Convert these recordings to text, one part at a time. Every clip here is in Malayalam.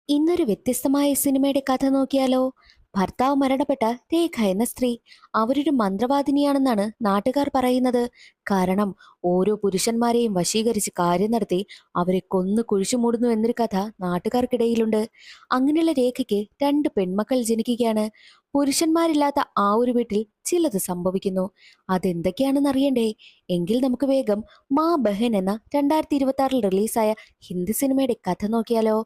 ഇന്നൊരു വ്യത്യസ്തമായ സിനിമയുടെ കഥ നോക്കിയാലോ? ഭർത്താവ് മരണപ്പെട്ട രേഖ എന്ന സ്ത്രീ അവരൊരു മന്ത്രവാദിനിയാണെന്നാണ് നാട്ടുകാർ പറയുന്നത്. കാരണം ഓരോ പുരുഷന്മാരെയും വശീകരിച്ച് കാര്യം നടത്തി അവരെ കൊന്നു കുഴിച്ചു മൂടുന്നു എന്നൊരു കഥ നാട്ടുകാർക്കിടയിലുണ്ട്. അങ്ങനെയുള്ള രേഖയ്ക്ക് രണ്ട് പെൺമക്കൾ ജനിക്കുകയാണ്. പുരുഷന്മാരില്ലാത്ത ആ ഒരു വീട്ടിൽ ചിലത് സംഭവിക്കുന്നു. അതെന്തൊക്കെയാണെന്ന് അറിയണ്ടേ? എങ്കിൽ നമുക്ക് വേഗം മാ ബഹൻ എന്ന 2026 റിലീസായ ഹിന്ദി സിനിമയുടെ കഥ നോക്കിയാലോ?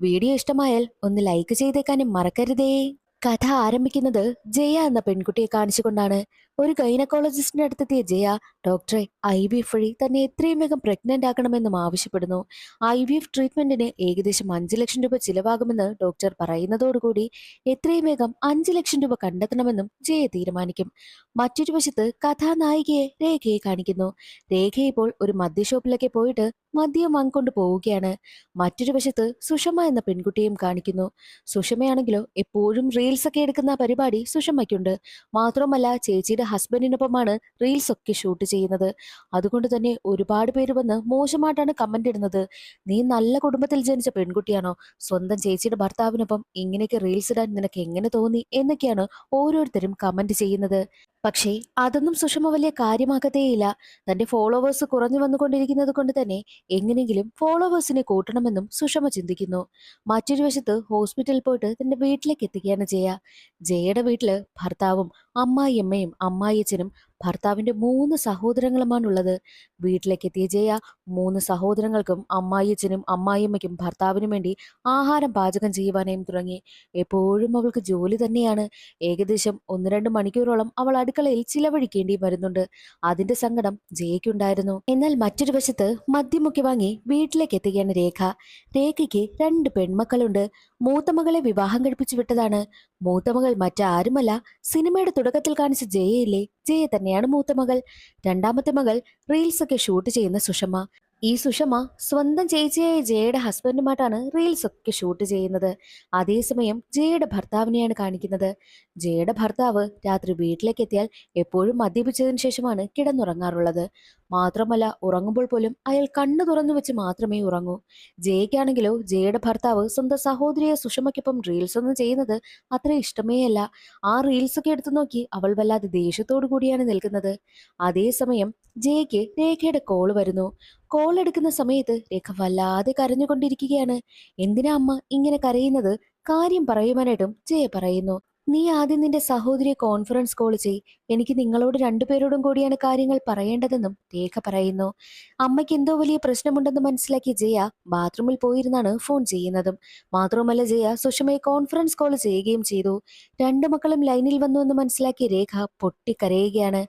വീഡിയോ ഇഷ്ടമായാൽ ഒന്ന് ലൈക്ക് ചെയ്തേക്കാനും മറക്കരുതേ. കഥ ആരംഭിക്കുന്നത് ജയ എന്ന പെൺകുട്ടിയെ കാണിച്ചുകൊണ്ടാണ്. ഒരു ഗൈനക്കോളജിസ്റ്റിന്റെ അടുത്തെത്തിയ ജയ ഡോക്ടറെ IVF വഴി തന്നെ എത്രയും വേഗം പ്രഗ്നന്റ് ആക്കണമെന്നും ആവശ്യപ്പെടുന്നു. IVF ട്രീറ്റ്മെന്റിന് ഏകദേശം 5 ലക്ഷം രൂപ ചിലവാകുമെന്ന് ഡോക്ടർ പറയുന്നതോടുകൂടി എത്രയും വേഗം 5 ലക്ഷം രൂപ കണ്ടെത്തണമെന്നും ജയ തീരുമാനിക്കും. മറ്റൊരു വശത്ത് കഥാനായികയെ രേഖയെ കാണിക്കുന്നു. രേഖ ഇപ്പോൾ ഒരു മദ്യഷോപ്പിലൊക്കെ പോയിട്ട് മദ്യം വാങ്ങിക്കൊണ്ട് പോവുകയാണ്. മറ്റൊരു വശത്ത് സുഷമ എന്ന പെൺകുട്ടിയെയും കാണിക്കുന്നു. സുഷമയാണെങ്കിലോ എപ്പോഴും റീൽസ് ഒക്കെ എടുക്കുന്ന പരിപാടി സുഷമയ്ക്കുണ്ട്. മാത്രമല്ല ചേച്ചിയുടെ ഹസ്ബൻഡിനൊപ്പമാണ് റീൽസ് ഒക്കെ ഷൂട്ട് ചെയ്യുന്നത്. അതുകൊണ്ട് തന്നെ ഒരുപാട് പേര് വന്ന് മോശമായിട്ടാണ് കമന്റ് ഇടുന്നത്. നീ നല്ല കുടുംബത്തിൽ ജനിച്ച പെൺകുട്ടിയാണോ? സ്വന്തം ചേച്ചിയുടെ ഭർത്താവിനൊപ്പം ഇങ്ങനെയൊക്കെ റീൽസ് ഇടാൻ നിനക്ക് എങ്ങനെ തോന്നി എന്നൊക്കെയാണ് ഓരോരുത്തരും കമന്റ് ചെയ്യുന്നത്. പക്ഷേ അതൊന്നും സുഷമ വലിയ കാര്യമാക്കത്തേയില്ല. തന്റെ ഫോളോവേഴ്സ് കുറഞ്ഞു വന്നുകൊണ്ടിരിക്കുന്നത് കൊണ്ട് തന്നെ എങ്ങനെയെങ്കിലും ഫോളോവേഴ്സിനെ കൂട്ടണമെന്നും സുഷമ ചിന്തിക്കുന്നു. മറ്റൊരു വശത്ത് ഹോസ്പിറ്റലിൽ പോയിട്ട് തന്റെ വീട്ടിലേക്ക് എത്തുകയാണ് ജയ. ജയയുടെ വീട്ടില് ഭർത്താവും അമ്മായിയമ്മയും അമ്മായിയച്ഛനും ഭർത്താവിന്റെ 3 സഹോദരങ്ങളുമാണുള്ളത്. വീട്ടിലേക്ക് എത്തിയ ജയ 3 സഹോദരങ്ങൾക്കും അമ്മായിയച്ഛനും അമ്മായിയമ്മയ്ക്കും ഭർത്താവിനും വേണ്ടി ആഹാരം പാചകം ചെയ്യുവാനായും തുടങ്ങി. എപ്പോഴും അവൾക്ക് ജോലി തന്നെയാണ്. ഏകദേശം 1-2 മണിക്കൂറോളം അവൾ അടുക്കളയിൽ ചിലവഴിക്കേണ്ടി വരുന്നുണ്ട്. അതിന്റെ സങ്കടം ജയയ്ക്കുണ്ടായിരുന്നു. എന്നാൽ മറ്റൊരു വശത്ത് മദ്യമൊക്കെ വാങ്ങി വീട്ടിലേക്ക് എത്തുകയാണ് രേഖ. രേഖയ്ക്ക് 2 പെൺമക്കളുണ്ട്. മൂത്ത മകളെ വിവാഹം കഴിപ്പിച്ചു വിട്ടതാണ്. മൂത്ത മകൾ മറ്റാരുമല്ല, സിനിമയുടെ തുടക്കത്തിൽ കാണിച്ച ജയയില്ലേ, ജയ തന്നെയാണ് മൂത്ത മകൾ. രണ്ടാമത്തെ മകൾ റീൽസ് ഒക്കെ ഷൂട്ട് ചെയ്യുന്ന സുഷമ. ഈ സുഷമ സ്വന്തം ചേച്ചിയായ ജയയുടെ ഹസ്ബൻഡുമായിട്ടാണ് റീൽസ് ഒക്കെ ഷൂട്ട് ചെയ്യുന്നത്. അതേസമയം ജയയുടെ ഭർത്താവിനെയാണ് കാണിക്കുന്നത്. ജയയുടെ ഭർത്താവ് രാത്രി വീട്ടിലേക്ക് എത്തിയാൽ എപ്പോഴും മദ്യപിച്ചതിന് ശേഷമാണ് കിടന്നുറങ്ങാറുള്ളത്. മാത്രമല്ല ഉറങ്ങുമ്പോൾ പോലും അയാൾ കണ്ണു തുറന്നു വെച്ച് മാത്രമേ ഉറങ്ങൂ. ജയയ്ക്കാണെങ്കിലോ ജയയുടെ ഭർത്താവ് സ്വന്തം സഹോദരിയെ സുഷമയ്ക്കൊപ്പം റീൽസ് ഒന്നും ചെയ്യുന്നത് അത്ര ഇഷ്ടമേ അല്ല. ആ റീൽസ് ഒക്കെ എടുത്തു നോക്കി അവൾ വല്ലാതെ ദേഷ്യത്തോടു കൂടിയാണ് നിൽക്കുന്നത്. അതേസമയം ജയയ്ക്ക് രേഖയുടെ കോള് വരുന്നു. കോൾ എടുക്കുന്ന സമയത്ത് രേഖ വല്ലാതെ കരഞ്ഞുകൊണ്ടിരിക്കുകയാണ്. എന്തിനാ അമ്മ ഇങ്ങനെ കരയുന്നത്? കാര്യം പറയുവാനായിട്ടും ജയ പറയുന്നു. നീ ആദ്യം നിന്റെ സഹോദരിയെ കോൺഫറൻസ് കോൾ ചെയ്. എനിക്ക് നിങ്ങളോട് രണ്ടുപേരോടും കൂടിയാണ് കാര്യങ്ങൾ പറയേണ്ടതെന്നും രേഖ പറയുന്നു. അമ്മയ്ക്ക് എന്തോ വലിയ പ്രശ്നമുണ്ടെന്ന് മനസ്സിലാക്കിയ ജയ ബാത്റൂമിൽ പോയിരുന്നാണ് ഫോൺ ചെയ്യുന്നതും. മാത്രമല്ല ജയ സുഷമയെ കോൺഫറൻസ് കോൾ ചെയ്യുകയും ചെയ്തു. 2 മക്കളും ലൈനിൽ വന്നു എന്ന് മനസ്സിലാക്കിയ രേഖ പൊട്ടിക്കരയുകയാണ്.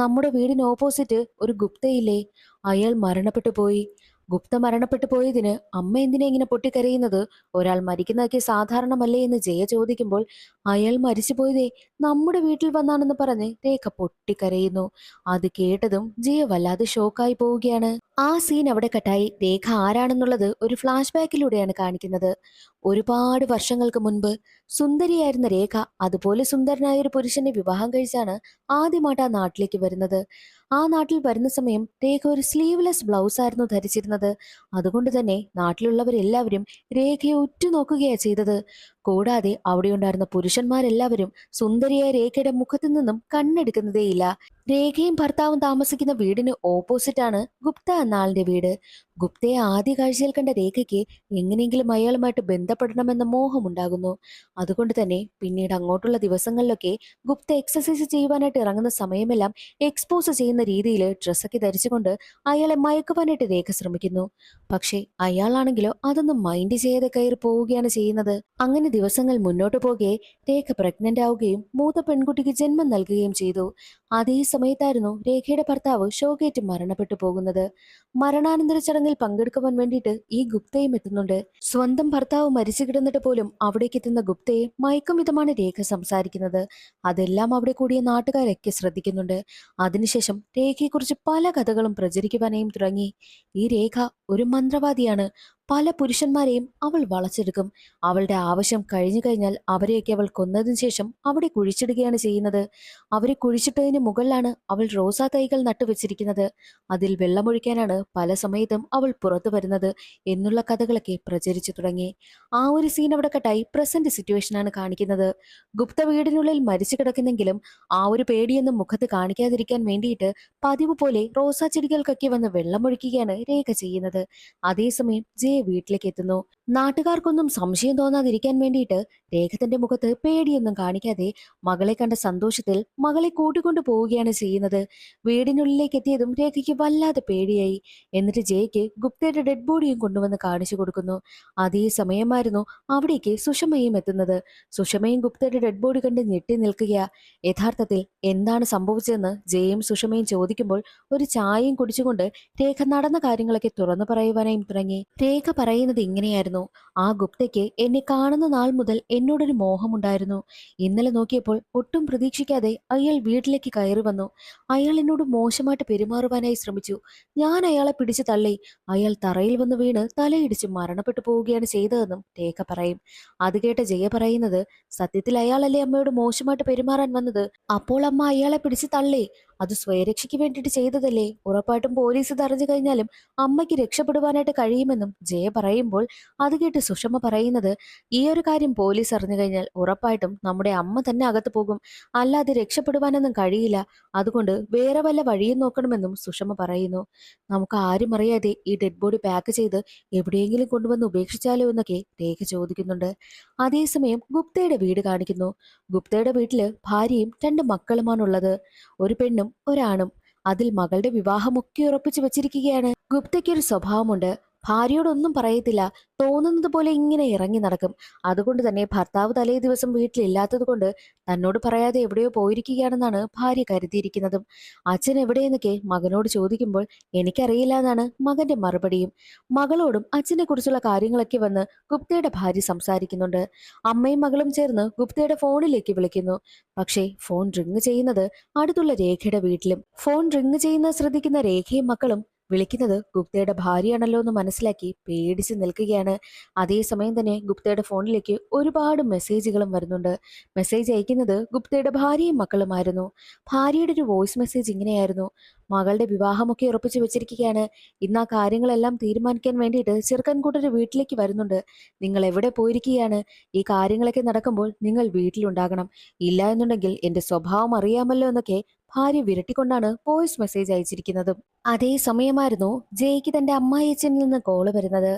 നമ്മുടെ വീടിന് ഓപ്പോസിറ്റ് ഒരു ഗുപ്തയില്ലേ, അയാൾ മരണപ്പെട്ടു പോയി. ഗുപ്ത മരണപ്പെട്ടു പോയതിന് അമ്മ എന്തിനാ ഇങ്ങനെ പൊട്ടിക്കരയുന്നത്? ഒരാൾ മരിക്കുന്നതൊക്കെ സാധാരണമല്ലേ എന്ന് ജയ ചോദിക്കുമ്പോൾ അയാൾ മരിച്ചുപോയതേ നമ്മുടെ വീട്ടിൽ വന്നാണെന്ന് പറഞ്ഞ് രേഖ പൊട്ടിക്കരയുന്നു. അത് കേട്ടതും ജയ വല്ലാതെ ഷോക്കായി പോവുകയാണ്. ആ സീൻ അവിടെ കട്ടായി. രേഖ ആരാണെന്നുള്ളത് ഒരു ഫ്ലാഷ് ബാക്കിലൂടെയാണ് കാണിക്കുന്നത്. ഒരുപാട് വർഷങ്ങൾക്ക് മുൻപ് സുന്ദരിയായിരുന്ന രേഖ അതുപോലെ സുന്ദരനായ ഒരു പുരുഷനെ വിവാഹം കഴിച്ചാണ് ആദ്യമായിട്ട് ആ നാട്ടിലേക്ക് വരുന്നത്. ആ നാട്ടിൽ വരുന്ന സമയം രേഖ ഒരു സ്ലീവ്ലെസ് ബ്ലൗസ് ആയിരുന്നു ധരിച്ചിരുന്നത്. അതുകൊണ്ട് തന്നെ നാട്ടിലുള്ളവരെല്ലാവരും രേഖയെ ഉറ്റുനോക്കുകയാണ് ചെയ്തത്. കൂടാതെ അവിടെ ഉണ്ടായിരുന്ന പുരുഷന്മാരെല്ലാവരും സുന്ദരിയായ രേഖയുടെ മുഖത്തു നിന്നും കണ്ണെടുക്കുന്നതേയില്ല. രേഖയും ഭർത്താവും താമസിക്കുന്ന വീടിന് ഓപ്പോസിറ്റ് ആണ് ഗുപ്ത എന്ന ആളിന്റെ വീട്. ഗുപ്തയെ ആദ്യ കാഴ്ചയിൽ കണ്ട രേഖയ്ക്ക് എങ്ങനെയെങ്കിലും അയാളുമായിട്ട് ബന്ധപ്പെടണമെന്ന മോഹമുണ്ടാകുന്നു. അതുകൊണ്ട് തന്നെ പിന്നീട് അങ്ങോട്ടുള്ള ദിവസങ്ങളിലൊക്കെ ഗുപ്ത എക്സസൈസ് ചെയ്യുവാനായിട്ട് ഇറങ്ങുന്ന സമയമെല്ലാം എക്സ്പോസ് ചെയ്യുന്ന രീതിയിൽ ഡ്രസ്സൊക്കെ ധരിച്ചുകൊണ്ട് അയാളെ മയക്കുവാനായിട്ട് രേഖ ശ്രമിക്കുന്നു. പക്ഷേ അയാളാണെങ്കിലോ അതൊന്നും മൈൻഡ് ചെയ്യാതെ കയറി പോവുകയാണ് ചെയ്യുന്നത്. അങ്ങനെ ദിവസങ്ങൾ മുന്നോട്ട് പോകെ രേഖ പ്രഗ്നന്റ് ആവുകയും മൂത്ത പെൺകുട്ടിക്ക് ജന്മം നൽകുകയും ചെയ്തു. അതേ സമയത്തായിരുന്നു രേഖയുടെ ഭർത്താവ് ഷോക്കേറ്റ് മരണപ്പെട്ടു പോകുന്നത്. മരണാനന്തര ചടങ്ങിൽ പങ്കെടുക്കുവാൻ വേണ്ടിയിട്ട് ഈ ഗുപ്തയും എത്തുന്നുണ്ട്. സ്വന്തം ഭർത്താവ് മരിച്ചു കിടന്നിട്ട് പോലും അവിടേക്ക് എത്തുന്ന ഗുപ്തയെ മയക്കും വിധമാണ് രേഖ സംസാരിക്കുന്നത്. അതെല്ലാം അവിടെ കൂടിയ നാട്ടുകാരൊക്കെ ശ്രദ്ധിക്കുന്നുണ്ട്. അതിനുശേഷം രേഖയെക്കുറിച്ച് പല കഥകളും പ്രചരിക്കുവാനായും തുടങ്ങി. ഈ രേഖ ഒരു മന്ത്രവാദിയാണ്. പല പുരുഷന്മാരെയും അവൾ വളച്ചെടുക്കും. അവളുടെ ആവശ്യം കഴിഞ്ഞു കഴിഞ്ഞാൽ അവരെയൊക്കെ അവൾ കൊന്നതിനു ശേഷം അവിടെ കുഴിച്ചിടുകയാണ് ചെയ്യുന്നത്. അവരെ കുഴിച്ചിട്ടതിന് മുകളിലാണ് അവൾ റോസാ തൈകൾ നട്ടുവെച്ചിരിക്കുന്നത്. അതിൽ വെള്ളമൊഴിക്കാനാണ് പല സമയത്തും അവൾ പുറത്തു വരുന്നത് എന്നുള്ള കഥകളൊക്കെ പ്രചരിച്ചു തുടങ്ങി. ആ ഒരു സീൻ അവിടെ കട്ടായി പ്രസന്റ് സിറ്റുവേഷനാണ് കാണിക്കുന്നത്. ഗുപ്ത വീടിനുള്ളിൽ മരിച്ചു കിടക്കുന്നെങ്കിലും ആ ഒരു പേടിയൊന്നും മുഖത്ത് കാണിക്കാതിരിക്കാൻ വേണ്ടിയിട്ട് പതിവ് പോലെ റോസാ ചെടികൾക്കൊക്കെ വന്ന് വെള്ളമൊഴിക്കുകയാണ് രേഖ ചെയ്യുന്നത്. അതേസമയം ജയ വീട്ടിലേക്ക് എത്തുന്നു. നാട്ടുകാർക്കൊന്നും സംശയം തോന്നാതിരിക്കാൻ വേണ്ടിയിട്ട് രേഖ തന്റെ മുഖത്ത് പേടിയൊന്നും കാണിക്കാതെ മകളെ കണ്ട സന്തോഷത്തിൽ മകളെ കൂട്ടിക്കൊണ്ടു പോവുകയാണ് ചെയ്യുന്നത്. വീടിനുള്ളിലേക്ക് എത്തിയതും രേഖയ്ക്ക് വല്ലാതെ പേടിയായി. എന്നിട്ട് ജയയ്ക്ക് ഗുപ്തയുടെ ഡെഡ് ബോഡിയും കൊണ്ടുവന്ന് കാണിച്ചു കൊടുക്കുന്നു. അതേ സമയമായിരുന്നു അവിടേക്ക് സുഷമയും എത്തുന്നത്. സുഷമയും ഗുപ്തയുടെ ഡെഡ് ബോഡി കണ്ട് ഞെട്ടി നിൽക്കുകയാ. യഥാർത്ഥത്തിൽ എന്താണ് സംഭവിച്ചതെന്ന് ജയയും സുഷമയും ചോദിക്കുമ്പോൾ ഒരു ചായയും കുടിച്ചുകൊണ്ട് രേഖ നടന്ന കാര്യങ്ങളൊക്കെ തുറന്നു പറയുവാനായും തുടങ്ങി. രേഖ പറയുന്നത് ഇങ്ങനെയായിരുന്നു: ആ ഗുപ്തയ്ക്ക് എന്നെ കാണുന്ന നാൾ മുതൽ എന്നോടൊരു മോഹമുണ്ടായിരുന്നു. ഇന്നലെ നോക്കിയപ്പോൾ ഒട്ടും പ്രതീക്ഷിക്കാതെ അയാൾ വീട്ടിലേക്ക് കയറി വന്നു. അയാൾ എന്നോട് മോശമായിട്ട് പെരുമാറുവാനായി ശ്രമിച്ചു. ഞാൻ അയാളെ പിടിച്ചു തള്ളി. അയാൾ തറയിൽ വന്ന് വീണ് തലയിടിച്ച് മരണപ്പെട്ടു പോവുകയാണ് ചെയ്തതെന്നും രേഖ പറയും. അത് കേട്ട ജയ പറയുന്നത്: സത്യത്തിൽ അയാളല്ലേ അമ്മയോട് മോശമായിട്ട് പെരുമാറാൻ വന്നത്? അപ്പോൾ അമ്മ അയാളെ പിടിച്ചു തള്ളി. അത് സ്വയരക്ഷയ്ക്ക് വേണ്ടിയിട്ട് ചെയ്തതല്ലേ? ഉറപ്പായിട്ടും പോലീസ് ഇത് അറിഞ്ഞു കഴിഞ്ഞാലും അമ്മയ്ക്ക് രക്ഷപ്പെടുവാനായിട്ട് കഴിയുമെന്നും ജയ പറയുമ്പോൾ അത് കേട്ട് സുഷമ പറയുന്നത്: ഈ ഒരു കാര്യം പോലീസ് അറിഞ്ഞു കഴിഞ്ഞാൽ ഉറപ്പായിട്ടും നമ്മുടെ അമ്മ തന്നെ അകത്ത് പോകും. അല്ലാതെ രക്ഷപ്പെടുവാനൊന്നും കഴിയില്ല. അതുകൊണ്ട് വേറെ വല്ല വഴിയും നോക്കണമെന്നും സുഷമ പറയുന്നു. നമുക്ക് ആരും അറിയാതെ ഈ ഡെഡ് ബോഡി പാക്ക് ചെയ്ത് എവിടെയെങ്കിലും കൊണ്ടുവന്ന് ഉപേക്ഷിച്ചാലോ എന്നൊക്കെ രേഖ ചോദിക്കുന്നുണ്ട്. അതേസമയം ഗുപ്തയുടെ വീട് കാണിക്കുന്നു. ഗുപ്തയുടെ വീട്ടില് ഭാര്യയും 2 മക്കളുമാണുള്ളത്. ഒരു പെണ്ണും ഒരാണും. അതിൽ മകളുടെ വിവാഹമൊക്കെ ഉറപ്പിച്ചു വെച്ചിരിക്കുകയാണ്. ഗുപ്തയ്ക്കൊരു സ്വഭാവമുണ്ട്. ഭാര്യയോടൊന്നും പറയത്തില്ല. തോന്നുന്നത് പോലെ ഇങ്ങനെ ഇറങ്ങി നടക്കും. അതുകൊണ്ട് തന്നെ ഭർത്താവ് തലേ ദിവസം വീട്ടിലില്ലാത്തത് കൊണ്ട് തന്നോട് പറയാതെ എവിടെയോ പോയിരിക്കുകയാണെന്നാണ് ഭാര്യ കരുതിയിരിക്കുന്നതും. അച്ഛൻ എവിടെയെന്നൊക്കെ മകനോട് ചോദിക്കുമ്പോൾ എനിക്കറിയില്ല എന്നാണ് മകന്റെ മറുപടിയും. മകളോടും അച്ഛനെ കുറിച്ചുള്ള കാര്യങ്ങളൊക്കെ വന്ന് ഗുപ്തയുടെ ഭാര്യ സംസാരിക്കുന്നുണ്ട്. അമ്മയും മകളും ചേർന്ന് ഗുപ്തയുടെ ഫോണിലേക്ക് വിളിക്കുന്നു. പക്ഷേ ഫോൺ റിങ് ചെയ്യുന്നത് അടുത്തുള്ള രേഖയുടെ വീട്ടിലും. ഫോൺ റിങ് ചെയ്യുന്ന ശ്രദ്ധിക്കുന്ന രേഖയും മക്കളും വിളിക്കുന്നത് ഗുപ്തയുടെ ഭാര്യയാണല്ലോ എന്ന് മനസ്സിലാക്കി പേടിച്ച് നിൽക്കുകയാണ്. അതേസമയം തന്നെ ഗുപ്തയുടെ ഫോണിലേക്ക് ഒരുപാട് മെസ്സേജുകളും വരുന്നുണ്ട്. മെസ്സേജ് അയക്കുന്നത് ഗുപ്തയുടെ ഭാര്യയും മക്കളുമായിരുന്നു. ഭാര്യയുടെ ഒരു വോയിസ് മെസ്സേജ് ഇങ്ങനെയായിരുന്നു: മകളുടെ വിവാഹമൊക്കെ ഉറപ്പിച്ചു വെച്ചിരിക്കുകയാണ്. ഇന്ന് ആ കാര്യങ്ങളെല്ലാം തീരുമാനിക്കാൻ വേണ്ടിയിട്ട് ചെറുക്കൻ കൂട്ടര് വീട്ടിലേക്ക് വരുന്നുണ്ട്. നിങ്ങൾ എവിടെ പോയിരിക്കുകയാണ്? ഈ കാര്യങ്ങളൊക്കെ നടക്കുമ്പോൾ നിങ്ങൾ വീട്ടിലുണ്ടാകണം. ഇല്ല എന്നുണ്ടെങ്കിൽ എന്റെ സ്വഭാവം അറിയാമല്ലോ എന്നൊക്കെ ഭാര്യ വിരട്ടിക്കൊണ്ടാണ് വോയിസ് മെസ്സേജ് അയച്ചിരിക്കുന്നതും. അതേ സമയമായിരുന്നു ജയ്ക്ക് തന്റെ അമ്മായിയച്ഛനിൽ നിന്ന് കോള് വരുന്നത്.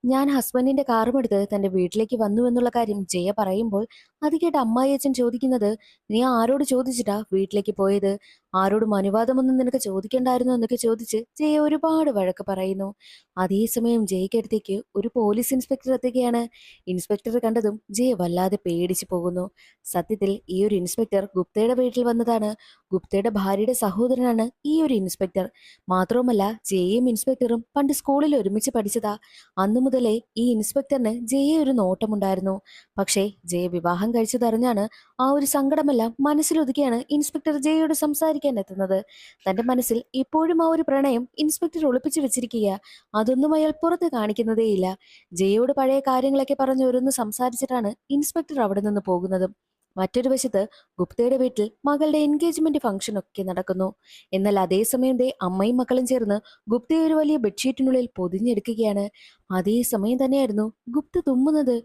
ഞാൻ ഹസ്ബൻഡിന്റെ കാറും എടുത്ത് തന്റെ വീട്ടിലേക്ക് വന്നു എന്നുള്ള കാര്യം ജയ പറയുമ്പോൾ അത് കേട്ട് അമ്മായിയച്ഛൻ ചോദിക്കുന്നത്: നീ ആരോട് ചോദിച്ചിട്ടാ വീട്ടിലേക്ക് പോയത്? ആരോടും അനുവാദമൊന്നും നിനക്ക് ചോദിക്കണ്ടായിരുന്നു എന്നൊക്കെ ചോദിച്ച് ജയ ഒരുപാട് വഴക്ക് പറയുന്നു. അതേസമയം ജയ്ക്കടുത്തേക്ക് ഒരു പോലീസ് ഇൻസ്പെക്ടർ എത്തുകയാണ്. ഇൻസ്പെക്ടർ കണ്ടതും ജയ വല്ലാതെ പേടിച്ചു പോകുന്നു. സത്യത്തിൽ ഈ ഒരു ഇൻസ്പെക്ടർ ഗുപ്തയുടെ വീട്ടിൽ വന്നതാണ്. ഗുപ്തയുടെ ഭാര്യയുടെ സഹോദരനാണ് ഈ ഒരു ഇൻസ്പെക്ടർ. മാത്രവുമല്ല ജയയും ഇൻസ്പെക്ടറും പണ്ട് സ്കൂളിൽ ഒരുമിച്ച് പഠിച്ചതാ. അന്നു മുതലേ ഈ ഇൻസ്പെക്ടറിന് ജയെ ഒരു നോട്ടമുണ്ടായിരുന്നു. പക്ഷേ ജയ വിവാഹം കഴിച്ചതറിഞ്ഞാണ് ആ ഒരു സങ്കടമെല്ലാം മനസ്സിലൊതുക്കിയാണ് ഇൻസ്പെക്ടർ ജയയോട് സംസാരിക്കാൻ എത്തുന്നത്. തന്റെ മനസ്സിൽ ഇപ്പോഴും ആ ഒരു പ്രണയം ഇൻസ്പെക്ടർ ഒളിപ്പിച്ചു വെച്ചിരിക്കുക. അതൊന്നും അയാൾ പുറത്ത് കാണിക്കുന്നതേയില്ല. ജയയോട് പഴയ കാര്യങ്ങളൊക്കെ പറഞ്ഞ് ഓരോന്ന് സംസാരിച്ചിട്ടാണ് ഇൻസ്പെക്ടർ അവിടെ നിന്ന് പോകുന്നതും. മറ്റൊരു വശത്ത് ഗുപ്തയുടെ വീട്ടിൽ മകളുടെ എൻഗേജ്മെന്റ് ഫംഗ്ഷൻ ഒക്കെ നടക്കുന്നു. എന്നാൽ അതേസമയം അമ്മയും മക്കളും ചേർന്ന് ഗുപ്തയെ ഒരു വലിയ ബെഡ്ഷീറ്റിനുള്ളിൽ പൊതിഞ്ഞെടുക്കുകയാണ്. അതേസമയം തന്നെയായിരുന്നു ഗുപ്ത തുമ്മുന്നത്.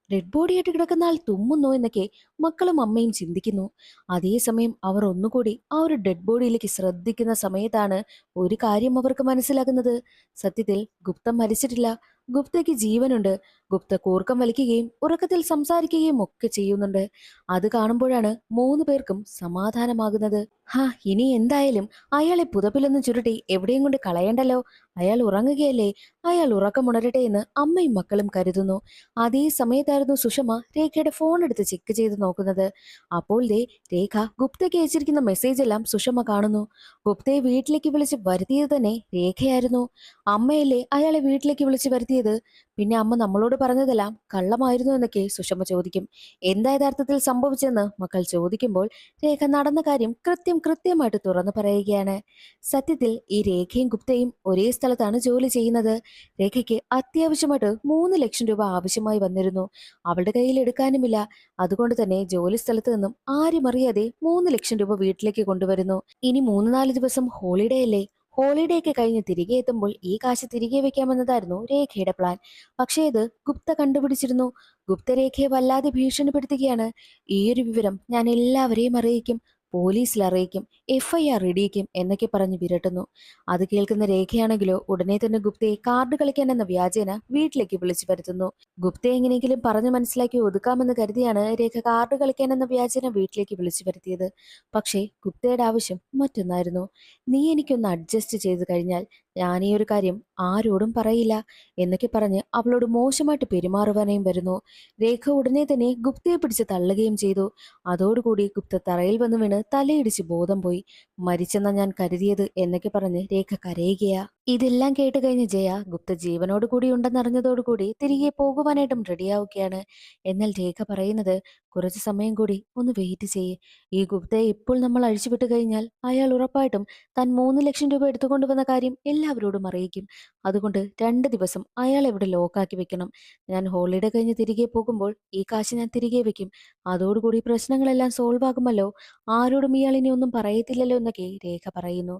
ഡെഡ് ബോഡിയായിട്ട് കിടക്കുന്ന ആൾ തുമ്മുന്നോ എന്നൊക്കെ മക്കളും അമ്മയും ചിന്തിക്കുന്നു. അതേസമയം അവർ ഒന്നുകൂടി ആ ഒരു ഡെഡ് ബോഡിയിലേക്ക് ശ്രദ്ധിക്കുന്ന സമയത്താണ് ഒരു കാര്യം അവർക്ക് മനസ്സിലാകുന്നത്. സത്യത്തിൽ ഗുപ്ത മരിച്ചിട്ടില്ല. ഗുപ്തയ്ക്ക് ജീവനുണ്ട്. ഗുപ്ത കൂർക്കം വലിക്കുകയും ഉറക്കത്തിൽ സംസാരിക്കുകയും ഒക്കെ ചെയ്യുന്നുണ്ട്. അത് കാണുമ്പോഴാണ് 3 പേർക്കും സമാധാനമാകുന്നത്. ഇനി എന്തായാലും അയാളെ പുതപ്പിലൊന്നും ചുരുട്ടി എവിടെയും കൊണ്ട് കളയണ്ടല്ലോ. അയാൾ ഉറങ്ങുകയല്ലേ. അയാൾ ഉറക്കമുണരട്ടെ എന്ന് അമ്മയും മക്കളും കരുതുന്നു. അതേ സമയത്തായിരുന്നു സുഷമ രേഖയുടെ ഫോൺ എടുത്ത് ചെക്ക് ചെയ്ത് നോക്കുന്നത്. അപ്പോൾ രേഖ ഗുപ്തയ്ക്ക് അയച്ചിരിക്കുന്ന മെസ്സേജ് എല്ലാം സുഷമ കാണുന്നു. ഗുപ്തയെ വീട്ടിലേക്ക് വിളിച്ച് വരുത്തിയത് തന്നെ രേഖയായിരുന്നു. അമ്മയല്ലേ അയാളെ വീട്ടിലേക്ക് വിളിച്ച് വരുത്തിയത്. പിന്നെ അമ്മ നമ്മളോട് പറഞ്ഞതെല്ലാം കള്ളമായിരുന്നു എന്നൊക്കെ സുഷമ ചോദിക്കും. എന്താ യഥാർത്ഥത്തിൽ സംഭവിച്ചെന്ന് മക്കൾ ചോദിക്കുമ്പോൾ രേഖ നടന്ന കാര്യം കൃത്യമായിട്ട് തുറന്നു പറയുകയാണ്. സത്യത്തിൽ ഈ രേഖയും ഗുപ്തയും ഒരേ സ്ഥലത്താണ് ജോലി ചെയ്യുന്നത്. രേഖയ്ക്ക് അത്യാവശ്യമായിട്ട് 3 ലക്ഷം രൂപ ആവശ്യമായി വന്നിരുന്നു. അവളുടെ കയ്യിൽ എടുക്കാനുമില്ല. അതുകൊണ്ട് തന്നെ ജോലി സ്ഥലത്ത് നിന്നും ആരും അറിയാതെ 3 ലക്ഷം രൂപ വീട്ടിലേക്ക് കൊണ്ടുവരുന്നു. ഇനി 3-4 ദിവസം ഹോളിഡേ അല്ലേ? ഹോളിഡേ ഒക്കെ കഴിഞ്ഞ് തിരികെ എത്തുമ്പോൾ ഈ കാശ് തിരികെ വെക്കാമെന്നതായിരുന്നു രേഖയുടെ പ്ലാൻ. പക്ഷേ ഇത് ഗുപ്ത കണ്ടുപിടിച്ചിരുന്നു. ഗുപ്ത രേഖയെ വല്ലാതെ ഭീഷണിപ്പെടുത്തുകയാണ്. ഈയൊരു വിവരം ഞാൻ എല്ലാവരെയും അറിയിക്കും, പോലീസിൽ അറിയിക്കും, FIR ഇടിയിക്കും എന്നൊക്കെ പറഞ്ഞ് വിരട്ടുന്നു. അത് കേൾക്കുന്ന രേഖയാണെങ്കിലോ ഉടനെ തന്നെ ഗുപ്തയെ കാർഡ് കളിക്കാൻ എന്ന വ്യാജേന വീട്ടിലേക്ക് വിളിച്ചു വരുത്തുന്നു. ഗുപ്തയെ എങ്ങനെയെങ്കിലും പറഞ്ഞു മനസ്സിലാക്കി ഒതുക്കാമെന്ന് കരുതിയാണ് രേഖ കാർഡ് കളിക്കാൻ എന്ന വ്യാജേന വീട്ടിലേക്ക് വിളിച്ചു വരുത്തിയത്. പക്ഷേ ഗുപ്തയുടെ ആവശ്യം മറ്റൊന്നായിരുന്നു. നീ എനിക്കൊന്ന് അഡ്ജസ്റ്റ് ചെയ്തു കഴിഞ്ഞാൽ ഞാൻ ഈ ഒരു കാര്യം ആരോടും പറയില്ല എന്നൊക്കെ പറഞ്ഞ് അവളോട് മോശമായിട്ട് പെരുമാറുവാനായും വരുന്നു. രേഖ ഉടനെ തന്നെ ഗുപ്തയെ പിടിച്ച് തള്ളുകയും ചെയ്തു. അതോടുകൂടി ഗുപ്ത തറയിൽ വന്ന് വീണ് തലയിടിച്ച് ബോധം പോയി. മരിച്ചെന്ന ഞാൻ കരുതിയത് എന്നൊക്കെ പറഞ്ഞ് രേഖ കരയുകയാ. ഇതെല്ലാം കേട്ട് കഴിഞ്ഞ് ജയ ഗുപ്ത ജീവനോട് കൂടി ഉണ്ടെന്നറിഞ്ഞതോടുകൂടി തിരികെ പോകുവാനായിട്ടും റെഡിയാവുകയാണ്. എന്നാൽ രേഖ പറയുന്നത്, കുറച്ച് സമയം കൂടി ഒന്ന് വെയിറ്റ് ചെയ്യേ. ഈ ഗുപ്തയെ ഇപ്പോൾ നമ്മൾ അഴിച്ചുവിട്ട് കഴിഞ്ഞാൽ അയാൾ ഉറപ്പായിട്ടും താൻ 3 ലക്ഷം രൂപ എടുത്തുകൊണ്ടുവന്ന കാര്യം എല്ലാവരോടും അറിയിക്കും. അതുകൊണ്ട് 2 ദിവസം അയാൾ ഇവിടെ ലോക്കാക്കി വെക്കണം. ഞാൻ ഹോളിഡേ കഴിഞ്ഞ് തിരികെ പോകുമ്പോൾ ഈ കാശ് ഞാൻ തിരികെ വെക്കും. അതോടുകൂടി പ്രശ്നങ്ങളെല്ലാം സോൾവ് ആകുമല്ലോ. ആരോടും ഇയാൾ ഇനി ഒന്നും പറയത്തില്ലല്ലോ എന്നൊക്കെ രേഖ പറയുന്നു.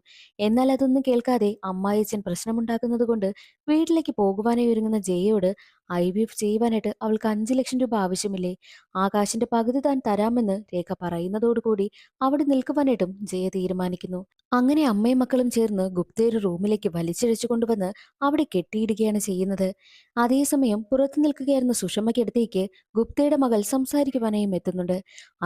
എന്നാൽ അതൊന്നും കേൾക്കാതെ അമ്മായിയച്ഛൻ പ്രശ്നമുണ്ടാക്കുന്നത് കൊണ്ട് വീട്ടിലേക്ക് പോകുവാനായി ഒരുങ്ങുന്ന ജയയോട് IVF ചെയ്യുവാനായിട്ട് അവൾക്ക് 5 ലക്ഷം രൂപ ആവശ്യമില്ലേ, ആ കാശിന്റെ പകുതി താൻ തരാമെന്ന് രേഖ പറയുന്നതോടുകൂടി അവിടെ നിൽക്കുവാനായിട്ടും ജയ തീരുമാനിക്കുന്നു. അങ്ങനെ അമ്മയും മക്കളും ചേർന്ന് ഗുപ്തയെ ഒരു റൂമിലേക്ക് വലിച്ചിഴച്ചു കൊണ്ടുവന്ന് അവിടെ കെട്ടിയിടുകയാണ് ചെയ്യുന്നത്. അതേസമയം പുറത്തു നിൽക്കുകയായിരുന്ന സുഷമയ്ക്കടുത്തേക്ക് ഗുപ്തയുടെ മകൾ സംസാരിക്കുവാനായും എത്തുന്നുണ്ട്.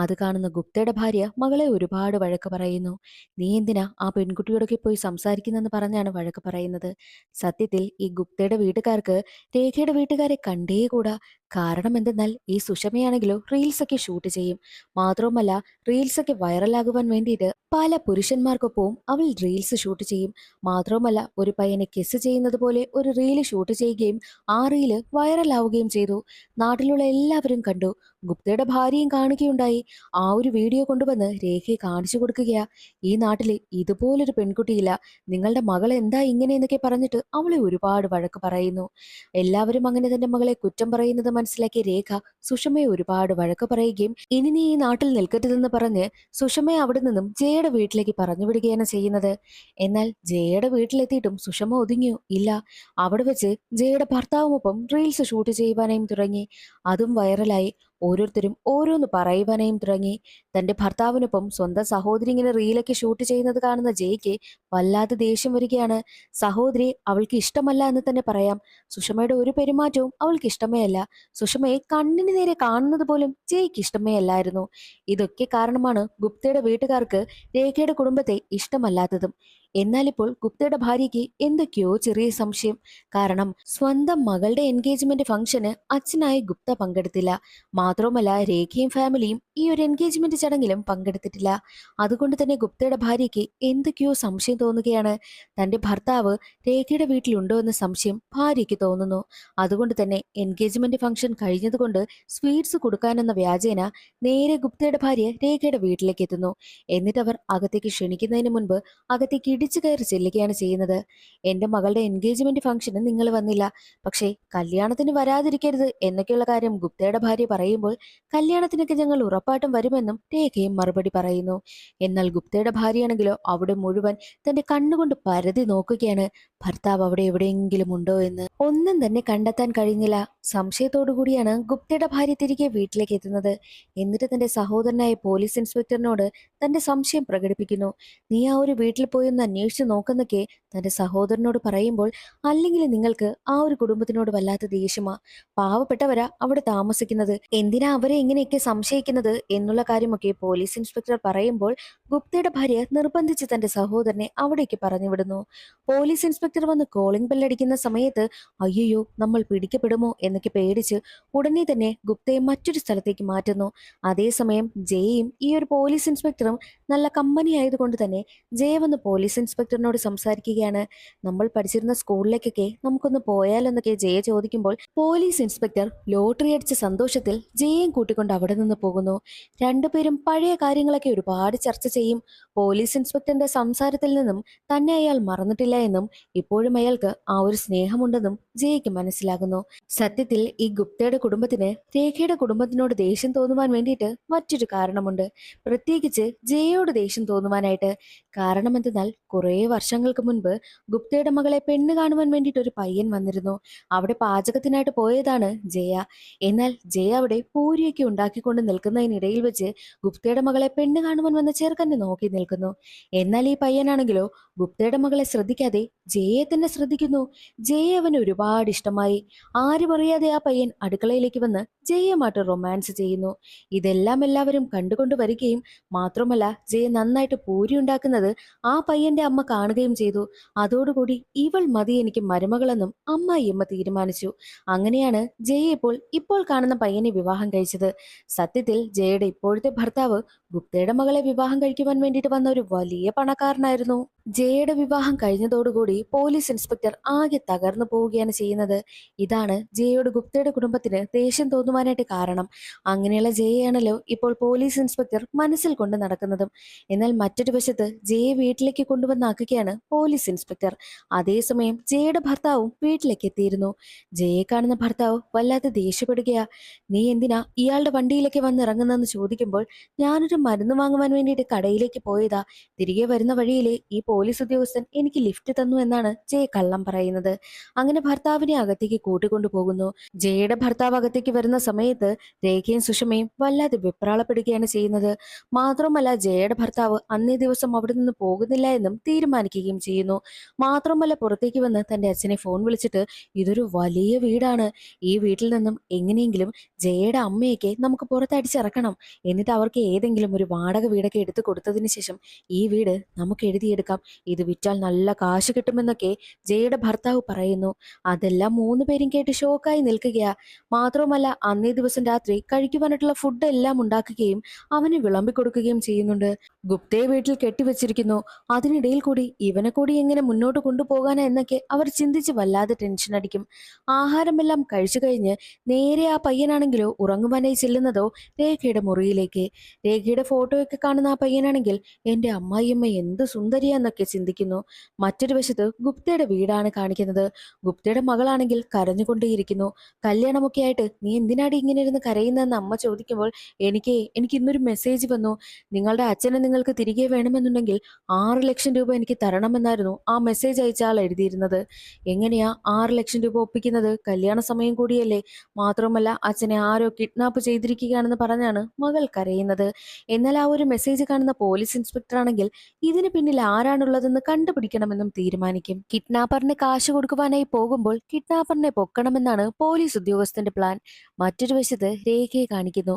അത് കാണുന്ന ഗുപ്തയുടെ ഭാര്യ മകളെ ഒരുപാട് വഴക്ക് പറയുന്നു. നീ എന്തിനാ ആ പെൺകുട്ടിയോടൊക്കെ പോയി സംസാരിക്കുന്നെന്ന് പറഞ്ഞാണ് വഴക്ക് പറയുന്നത്. സത്യത്തിൽ ഈ ഗുപ്തയുടെ വീട്ടുകാർക്ക് രേഖയുടെ വീട്ടുകാരെ കണ്ടേകൂടാ. കാരണം എന്തെന്നാൽ ഈ സുഷമയാണെങ്കിലോ റീൽസ് ഒക്കെ ഷൂട്ട് ചെയ്യും. മാത്രവുമല്ല, റീൽസ് ഒക്കെ വൈറലാകുവാൻ വേണ്ടിയിട്ട് പല പുരുഷന്മാർക്കൊപ്പവും അവൾ റീൽസ് ഷൂട്ട് ചെയ്യും. മാത്രവുമല്ല, ഒരു പയ്യനെ കിസ് ചെയ്യുന്നത് പോലെ ഒരു റീല് ഷൂട്ട് ചെയ്യുകയും ആ റീല് വൈറലാവുകയും ചെയ്തു. നാട്ടിലുള്ള എല്ലാവരും കണ്ടു. ഗുപ്തയുടെ ഭാര്യയും കാണുകയുണ്ടായി. ആ ഒരു വീഡിയോ കൊണ്ടുവന്ന് രേഖയെ കാണിച്ചു കൊടുക്കുകയാ. ഈ നാട്ടില് ഇതുപോലൊരു പെൺകുട്ടിയില്ല, നിങ്ങളുടെ മകൾ എന്താ ഇങ്ങനെയെന്നൊക്കെ പറഞ്ഞിട്ട് അവളെ ഒരുപാട് വഴക്ക് പറയുന്നു. എല്ലാവരും അങ്ങനെ തന്റെ മകളെ കുറ്റം പറയുന്നത് മനസ്സിലാക്കിയ രേഖ സുഷമയെ ഒരുപാട് വഴക്ക് പറയുകയും ഇനി നീ ഈ നാട്ടിൽ നിൽക്കരുതെന്ന് പറഞ്ഞ് സുഷമയെ അവിടെ നിന്നും ജയയുടെ വീട്ടിലേക്ക് പറഞ്ഞു വിടുകയാണ് ചെയ്യുന്നത്. എന്നാൽ ജയയുടെ വീട്ടിലെത്തിയിട്ടും സുഷമ ഒതുങ്ങിയോ ഇല്ല. അവിടെ വെച്ച് ജയയുടെ ഭർത്താവുമൊപ്പം റീൽസ് ഷൂട്ട് ചെയ്യുവാനായും തുടങ്ങി. അതും വൈറലായി. ഓരോരുത്തരും ഓരോന്ന് പറയുവാനായും തുടങ്ങി. തന്റെ ഭർത്താവിനൊപ്പം സ്വന്തം സഹോദരി ഇങ്ങനെ റീലൊക്കെ ഷൂട്ട് ചെയ്യുന്നത് കാണുന്ന ജയ്ക്ക് വല്ലാതെ ദേഷ്യം വരികയാണ്. സഹോദരി അവൾക്ക് ഇഷ്ടമല്ല എന്ന് തന്നെ പറയാം. സുഷമയുടെ ഒരു പെരുമാറ്റവും അവൾക്ക് ഇഷ്ടമേ അല്ല. സുഷമയെ കണ്ണിന് നേരെ കാണുന്നത് പോലും ജയ്ക്ക് ഇഷ്ടമേ അല്ലായിരുന്നു. ഇതൊക്കെ കാരണമാണ് ഗുപ്തയുടെ വീട്ടുകാർക്ക് രേഖയുടെ കുടുംബത്തെ ഇഷ്ടമല്ലാത്തതും. എന്നാലിപ്പോൾ ഗുപ്തയുടെ ഭാര്യയ്ക്ക് എന്തൊക്കെയോ ചെറിയ സംശയം. കാരണം സ്വന്തം മകളുടെ എൻഗേജ്മെന്റ് ഫംഗ്ഷന് അച്ഛനായി ഗുപ്ത പങ്കെടുത്തില്ല. മാത്രവുമല്ല, രേഖയും ഫാമിലിയും ഈ ഒരു എൻഗേജ്മെന്റ് ചടങ്ങിലും പങ്കെടുത്തിട്ടില്ല. അതുകൊണ്ട് തന്നെ ഗുപ്തയുടെ ഭാര്യയ്ക്ക് എന്തൊക്കെയോ സംശയം തോന്നുകയാണ്. തന്റെ ഭർത്താവ് രേഖയുടെ വീട്ടിലുണ്ടോ എന്ന സംശയം ഭാര്യയ്ക്ക് തോന്നുന്നു. അതുകൊണ്ട് തന്നെ എൻഗേജ്മെന്റ് ഫംഗ്ഷൻ കഴിഞ്ഞതുകൊണ്ട് സ്വീറ്റ്സ് കൊടുക്കാനെന്ന വ്യാജേന നേരെ ഗുപ്തയുടെ ഭാര്യ രേഖയുടെ വീട്ടിലേക്ക് എത്തുന്നു. എന്നിട്ട് അവർ അകത്തേക്ക് ക്ഷണിക്കുന്നതിന് മുൻപ് അകത്തേക്ക് ഇടിച്ചു കയറി ചെല്ലുകയാണ് ചെയ്യുന്നത്. എന്റെ മകളുടെ എൻഗേജ്മെന്റ് ഫംഗ്ഷന് നിങ്ങൾ വന്നില്ല, പക്ഷേ കല്യാണത്തിന് വരാതിരിക്കരുത് എന്നൊക്കെയുള്ള കാര്യം ഗുപ്തയുടെ ഭാര്യ പറയുമ്പോൾ കല്യാണത്തിനൊക്കെ ഞങ്ങൾ ഉറപ്പായിട്ടും വരുമെന്നും രേഖയും മറുപടി പറയുന്നു. എന്നാൽ ഗുപ്തയുടെ ഭാര്യയാണെങ്കിലോ അവിടെ മുഴുവൻ തന്റെ കണ്ണുകൊണ്ട് പരതി നോക്കുകയാണ്, ഭർത്താവ് അവിടെ എവിടെയെങ്കിലും ഉണ്ടോ എന്ന്. ഒന്നും തന്നെ കണ്ടെത്താൻ കഴിഞ്ഞില്ല. സംശയത്തോടു കൂടിയാണ് ഗുപ്തയുടെ ഭാര്യ തിരികെ വീട്ടിലേക്ക് എത്തുന്നത്. എന്നിട്ട് തന്റെ സഹോദരനായ പോലീസ് ഇൻസ്പെക്ടറിനോട് തന്റെ സംശയം പ്രകടിപ്പിക്കുന്നു. നീ ആ ഒരു വീട്ടിൽ പോയി ഒന്ന് അന്വേഷിച്ച് നോക്കുന്നൊക്കെ തന്റെ സഹോദരനോട് പറയുമ്പോൾ, അല്ലെങ്കിൽ നിങ്ങൾക്ക് ആ ഒരു കുടുംബത്തിനോട് വല്ലാത്ത ദേഷ്യമാ. പാവപ്പെട്ടവരാ അവിടെ താമസിക്കുന്നത്, എന്തിനാ അവരെ ഇങ്ങനെയൊക്കെ സംശയിക്കുന്നത് എന്നുള്ള കാര്യമൊക്കെ പോലീസ് ഇൻസ്പെക്ടർ പറയുമ്പോൾ ഗുപ്തയുടെ ഭാര്യ നിർബന്ധിച്ച് തന്റെ സഹോദരനെ അവിടേക്ക് പറഞ്ഞു വിടുന്നു. പോലീസ് ഇൻസ്പെക്ടർ വന്ന് കോളിംഗ് ബെല്ലടിക്കുന്ന സമയത്ത് അയ്യോ നമ്മൾ പിടിക്കപ്പെടുമോ എന്നൊക്കെ പേടിച്ച് ഉടനെ തന്നെ ഗുപ്തയെ മറ്റൊരു സ്ഥലത്തേക്ക് മാറ്റുന്നു. അതേസമയം ജയയും ഈ ഒരു പോലീസ് ഇൻസ്പെക്ടറും നല്ല കമ്പനി ആയതുകൊണ്ട് തന്നെ ജയ വന്ന് പോലീസ് പോലീസ് ഇൻസ്പെക്ടറിനോട് സംസാരിക്കുകയാണ്. നമ്മൾ പഠിച്ചിരുന്ന സ്കൂളിലേക്കൊക്കെ നമുക്കൊന്ന് പോയാലെന്നൊക്കെ ജയ ചോദിക്കുമ്പോൾ പോലീസ് ഇൻസ്പെക്ടർ ലോട്ടറി അടിച്ച സന്തോഷത്തിൽ ജയയും കൂട്ടിക്കൊണ്ട് അവിടെ നിന്ന് പോകുന്നു. രണ്ടുപേരും പഴയ കാര്യങ്ങളൊക്കെ ഒരുപാട് ചർച്ച ചെയ്യും. പോലീസ് ഇൻസ്പെക്ടറിന്റെ സംസാരത്തിൽ നിന്നും തന്നെ അയാൾ മറന്നിട്ടില്ല എന്നും ഇപ്പോഴും അയാൾക്ക് ആ ഒരു സ്നേഹമുണ്ടെന്നും ജയയ്ക്ക് മനസ്സിലാകുന്നു. സത്യത്തിൽ ഈ ഗുപ്തയുടെ കുടുംബത്തിന് രേഖയുടെ കുടുംബത്തിനോട് ദേഷ്യം തോന്നുവാൻ വേണ്ടിയിട്ട് മറ്റൊരു കാരണമുണ്ട്. പ്രത്യേകിച്ച് ജയയോട് ദേഷ്യം തോന്നുവാനായിട്ട്. കാരണം എന്തെന്നാൽ കുറേ വർഷങ്ങൾക്ക് മുൻപ് ഗുപ്തയുടെ മകളെ പെണ്ണ് കാണുവാൻ വേണ്ടിയിട്ട് ഒരു പയ്യൻ വന്നിരുന്നു. അവിടെ പാചകത്തിനായിട്ട് പോയതാണ് ജയ. എന്നാൽ ജയ അവിടെ പൂരിയൊക്കെ ഉണ്ടാക്കിക്കൊണ്ട് നിൽക്കുന്നതിനിടയിൽ വെച്ച് ഗുപ്തയുടെ മകളെ പെണ്ണ് കാണുവാൻ വന്ന ചെറുക്കനെ നോക്കി നിൽക്കുന്നു. എന്നാൽ ഈ പയ്യനാണെങ്കിലോ ഗുപ്തയുടെ മകളെ ശ്രദ്ധിക്കാതെ ജയയെ തന്നെ ശ്രദ്ധിക്കുന്നു. ജയ അവന് ഒരുപാട് ഇഷ്ടമായി. ആരും അറിയാതെ ആ പയ്യൻ അടുക്കളയിലേക്ക് വന്ന് ജയയുമായിട്ട് റൊമാൻസ് ചെയ്യുന്നു. ഇതെല്ലാം എല്ലാവരും കണ്ടുകൊണ്ട് വരികയും മാത്രമല്ല ജയ നന്നായിട്ട് പൂരി ഉണ്ടാക്കുന്നത് ആ പയ്യന്റെ അമ്മ കാണുകയും ചെയ്തു. അതോടുകൂടി ഇവൾ മതി എനിക്ക് മരുമകളെന്നും അമ്മായിയമ്മ തീരുമാനിച്ചു. അങ്ങനെയാണ് ജയ ഇപ്പോൾ കാണുന്ന പയ്യനെ വിവാഹം കഴിച്ചത്. സത്യത്തിൽ ജയയുടെ ഇപ്പോഴത്തെ ഭർത്താവ് ഗുപ്തയുടെ മകളെ വിവാഹം കഴിക്കുവാൻ വേണ്ടിയിട്ട് വന്ന ഒരു വലിയ പണക്കാരനായിരുന്നു. ജയയുടെ വിവാഹം കഴിഞ്ഞതോടുകൂടി പോലീസ് ഇൻസ്പെക്ടർ ആകെ തകർന്നു പോവുകയാണ് ചെയ്യുന്നത്. ഇതാണ് ജയയോട് ഗുപ്തയുടെ കുടുംബത്തിന് ദേഷ്യം തോന്നുവാനായിട്ട് കാരണം. അങ്ങനെയുള്ള ജയയാണല്ലോ ഇപ്പോൾ പോലീസ് ഇൻസ്പെക്ടർ മനസ്സിൽ കൊണ്ട് നടക്കുന്നതും. എന്നാൽ മറ്റൊരു വശത്ത് ജയയെ വീട്ടിലേക്ക് കൊണ്ടുവന്നാക്കുകയാണ് പോലീസ് ഇൻസ്പെക്ടർ. അതേസമയം ജയയുടെ ഭർത്താവും വീട്ടിലേക്ക് എത്തിയിരുന്നു. ജയയെ കാണുന്ന ഭർത്താവ് വല്ലാതെ ദേഷ്യപ്പെടുകയാ. നീ എന്തിനാ ഇയാളുടെ വണ്ടിയിലേക്ക് വന്നിറങ്ങുന്നതെന്ന് ചോദിക്കുമ്പോൾ ഞാനൊരു മരുന്ന് വാങ്ങുവാൻ വേണ്ടിയിട്ട് കടയിലേക്ക് പോയതാ. തിരികെ വരുന്ന വഴിയിലെ ഈ പോലീസ് ഉദ്യോഗസ്ഥൻ എനിക്ക് ലിഫ്റ്റ് തന്നു എന്നാണ് ജയ കള്ളം പറയുന്നത്. അങ്ങനെ ഭർത്താവിനെ അകത്തേക്ക് കൂട്ടിക്കൊണ്ടു പോകുന്നു. ജയയുടെ ഭർത്താവ് അകത്തേക്ക് വരുന്ന സമയത്ത് രേഖയും സുഷമയും വല്ലാതെ വെപ്രാളപ്പെടുകയാണ് ചെയ്യുന്നത്. മാത്രമല്ല ജയയുടെ ഭർത്താവ് അന്നേ ദിവസം അവിടെ നിന്ന് പോകുന്നില്ല എന്നും തീരുമാനിക്കുകയും ചെയ്യുന്നു. മാത്രമല്ല പുറത്തേക്ക് വന്ന് തന്റെ അച്ഛനെ ഫോൺ വിളിച്ചിട്ട് ഇതൊരു വലിയ വീടാണ്, ഈ വീട്ടിൽ നിന്നും എങ്ങനെയെങ്കിലും ജയയുടെ അമ്മയൊക്കെ നമുക്ക് പുറത്തടിച്ചിറക്കണം, എന്നിട്ട് അവർക്ക് ഏതെങ്കിലും ഒരു വാടക വീടൊക്കെ എടുത്തു കൊടുത്തതിന് ശേഷം ഈ വീട് നമുക്ക് എഴുതിയെടുക്കാം, ഇത് വിറ്റാൽ നല്ല കാശ് കിട്ടുമെന്നൊക്കെ ജയയുടെ ഭർത്താവ് പറയുന്നു. അതെല്ലാം 3 പേരും കേട്ട് ഷോക്കായി നിൽക്കുകയാ. മാത്രമല്ല അന്നേ ദിവസം രാത്രി കഴിക്കുവാനായിട്ടുള്ള ഫുഡ് എല്ലാം ഉണ്ടാക്കുകയും അവന് വിളമ്പിക്കൊടുക്കുകയും ചെയ്യുന്നുണ്ട്. ഗുപ്തയെ വീട്ടിൽ കെട്ടിവെച്ചിരിക്കുന്നു. അതിനിടയിൽ കൂടി ഇവനെ കൂടി എങ്ങനെ മുന്നോട്ട് കൊണ്ടുപോകാനാ എന്നൊക്കെ അവർ ചിന്തിച്ച് വല്ലാതെ ടെൻഷൻ അടിക്കും. ആഹാരമെല്ലാം കഴിച്ചു കഴിഞ്ഞ് നേരെ ആ പയ്യനാണെങ്കിലോ ഉറങ്ങുവാനായി ചെല്ലുന്നതോ രേഖയുടെ മുറിയിലേക്ക്. രേഖയുടെ ഫോട്ടോയൊക്കെ കാണുന്ന ആ പയ്യനാണെങ്കിൽ എന്റെ അമ്മായിയമ്മ എന്ത് സുന്ദരിയാന്നൊക്കെ ചിന്തിക്കുന്നു. മറ്റൊരു വശത്ത് ഗുപ്തയുടെ വീടാണ് കാണിക്കുന്നത്. ഗുപ്തയുടെ മകളാണെങ്കിൽ കരഞ്ഞുകൊണ്ടേയിരിക്കുന്നു. കല്യാണമൊക്കെ ആയിട്ട് നീ എന്തിനാടി ഇങ്ങനെ ഇരുന്ന് കരയുന്നതെന്ന് അമ്മ ചോദിക്കുമ്പോൾ എനിക്ക് ഇന്നൊരു മെസ്സേജ് വന്നു, നിങ്ങളുടെ അച്ഛനെ നിങ്ങൾക്ക് തിരികെ വേണമെന്നുണ്ടെങ്കിൽ 6 ലക്ഷം രൂപ എനിക്ക് തരണമെന്നായിരുന്നു ആ മെസ്സേജ് അയച്ച ആൾ എഴുതിയിരുന്നത്. എങ്ങനെയാ 6 ലക്ഷം രൂപ ഒപ്പിക്കുന്നത്? കല്യാണ സമയം കൂടിയല്ലേ. മാത്രമല്ല അച്ഛനെ ആരോ കിഡ്നാപ്പ് ചെയ്തിരിക്കുകയാണെന്ന് പറഞ്ഞാണ് മകൾ കരയുന്നത്. എന്നാൽ ആ ഒരു മെസ്സേജ് കാണുന്ന പോലീസ് ഇൻസ്പെക്ടർ ആണെങ്കിൽ ഇതിന് പിന്നിൽ ആരാണുള്ളതെന്ന് കണ്ടുപിടിക്കണമെന്നും തീരുമാനിക്കും. കിഡ്നാപ്പറിന് കാശ് കൊടുക്കുവാനായി പോകുമ്പോൾ കിഡ്നാപ്പറിനെ പൊക്കണമെന്നാണ് പോലീസ് ഉദ്യോഗസ്ഥന്റെ പ്ലാൻ. മറ്റൊരു വശത്ത് രേഖയെ കാണിക്കുന്നു.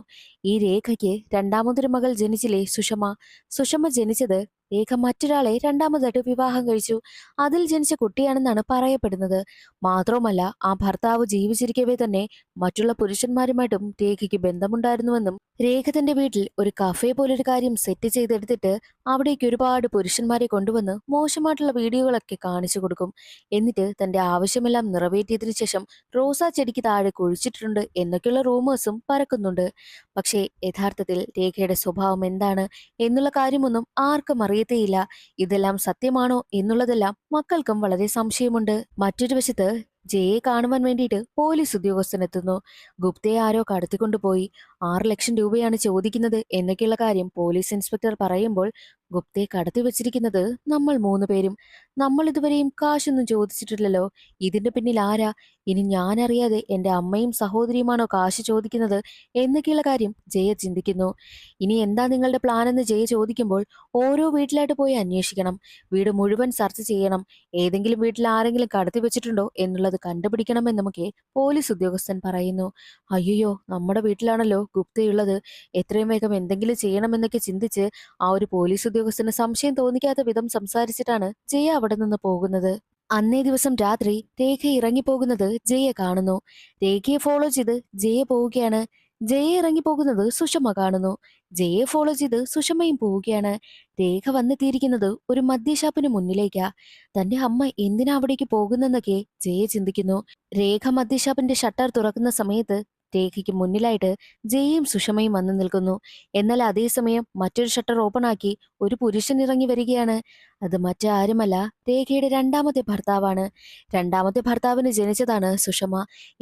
ഈ രേഖയ്ക്ക് രണ്ടാമതൊരു മകൾ ജനിച്ചില്ലേ, സുഷമ ജനിച്ചത് രേഖ മറ്റൊരാളെ രണ്ടാമതായിട്ട് വിവാഹം കഴിച്ചു. അതിൽ ജനിച്ച കുട്ടിയാണെന്നാണ് പറയപ്പെടുന്നത്. മാത്രവുമല്ല ആ ഭർത്താവ് ജീവിച്ചിരിക്കവേ തന്നെ മറ്റുള്ള പുരുഷന്മാരുമായിട്ടും രേഖയ്ക്ക് ബന്ധമുണ്ടായിരുന്നുവെന്നും രേഖ തന്റെ വീട്ടിൽ ഒരു കഫേ പോലൊരു കാര്യം സെറ്റ് ചെയ്തെടുത്തിട്ട് അവിടേക്ക് ഒരുപാട് പുരുഷന്മാരെ കൊണ്ടുവന്ന് മോശമായിട്ടുള്ള വീഡിയോകളൊക്കെ കാണിച്ചു കൊടുക്കും. എന്നിട്ട് തന്റെ ആവശ്യമെല്ലാം നിറവേറ്റിയതിനു ശേഷം റോസാ ചെടിക്ക് താഴെ കുഴിച്ചിട്ടുണ്ട് എന്നൊക്കെയുള്ള റൂമേഴ്സും പരക്കുന്നുണ്ട്. പക്ഷേ യഥാർത്ഥത്തിൽ രേഖയുടെ സ്വഭാവം എന്താണ് എന്നുള്ള കാര്യമൊന്നും ആർക്കും അറിയത്തേയില്ല. ഇതെല്ലാം സത്യമാണോ എന്നുള്ളതെല്ലാം മക്കൾക്കും വളരെ സംശയമുണ്ട്. മറ്റൊരു വശത്ത് ജയയെ കാണുവാൻ വേണ്ടിയിട്ട് പോലീസ് ഉദ്യോഗസ്ഥനെത്തുന്നു. ഗുപ്തയെ ആരോ കടത്തിക്കൊണ്ടുപോയി 6 ലക്ഷം രൂപയാണ് ചോദിക്കുന്നത് എന്നൊക്കെയുള്ള കാര്യം പോലീസ് ഇൻസ്പെക്ടർ പറയുമ്പോൾ ഗുപ്തയെ കടത്തി വെച്ചിരിക്കുന്നത് നമ്മൾ 3 പേരും. നമ്മൾ ഇതുവരെയും കാശൊന്നും ചോദിച്ചിട്ടില്ലല്ലോ. ഇതിന്റെ പിന്നിൽ ആരാ? ഇനി ഞാൻ അറിയാതെ എന്റെ അമ്മയും സഹോദരിയുമാണോ കാശ് ചോദിക്കുന്നത് എന്നൊക്കെയുള്ള കാര്യം ജയ ചിന്തിക്കുന്നു. ഇനി എന്താ നിങ്ങളുടെ പ്ലാൻ എന്ന് ജയ ചോദിക്കുമ്പോൾ ഓരോ വീട്ടിലായിട്ട് പോയി അന്വേഷിക്കണം, വീട് മുഴുവൻ സെർച്ച് ചെയ്യണം, ഏതെങ്കിലും വീട്ടിൽ ആരെങ്കിലും കടത്തി വെച്ചിട്ടുണ്ടോ എന്നുള്ളത് കണ്ടുപിടിക്കണമെന്നുമൊക്കെ പോലീസ് ഉദ്യോഗസ്ഥൻ പറയുന്നു. അയ്യോ, നമ്മുടെ വീട്ടിലാണല്ലോ ഗുപ്തയുള്ളത്, എത്രയും വേഗം എന്തെങ്കിലും ചെയ്യണമെന്നൊക്കെ ചിന്തിച്ച് ആ ഒരു പോലീസ് ഉദ്യോഗസ്ഥന് സംശയം തോന്നിക്കാത്ത വിധം സംസാരിച്ചിട്ടാണ് ജയ അവിടെ നിന്ന് പോകുന്നത്. അന്നേ ദിവസം രാത്രി രേഖ ഇറങ്ങിപ്പോകുന്നത് ജയ കാണുന്നു. രേഖയെ ഫോളോ ചെയ്ത് ജയ പോവുകയാണ്. ജയ ഇറങ്ങി പോകുന്നത് സുഷമ കാണുന്നു. ജയെ ഫോളോ ചെയ്ത് സുഷമയും പോവുകയാണ്. രേഖ വന്നെത്തിയിരിക്കുന്നത് ഒരു മദ്യഷാപ്പിന് മുന്നിലേക്കാ. തന്റെ അമ്മ എന്തിനാ അവിടേക്ക് പോകുന്നെന്നൊക്കെ ജയ ചിന്തിക്കുന്നു. രേഖ മദ്യഷാപ്പിന്റെ ഷട്ടർ തുറക്കുന്ന സമയത്ത് രേഖയ്ക്ക് മുന്നിലായിട്ട് ജയയും സുഷമയും വന്നു നിൽക്കുന്നു. എന്നാൽ അതേസമയം മറ്റൊരു ഷട്ടർ ഓപ്പൺ ആക്കി ഒരു പുരുഷൻ ഇറങ്ങി വരികയാണ്. അത് മറ്റാരുമല്ല, രേഖയുടെ രണ്ടാമത്തെ ഭർത്താവാണ്. രണ്ടാമത്തെ ഭർത്താവിന് ജനിച്ചതാണ് സുഷമ.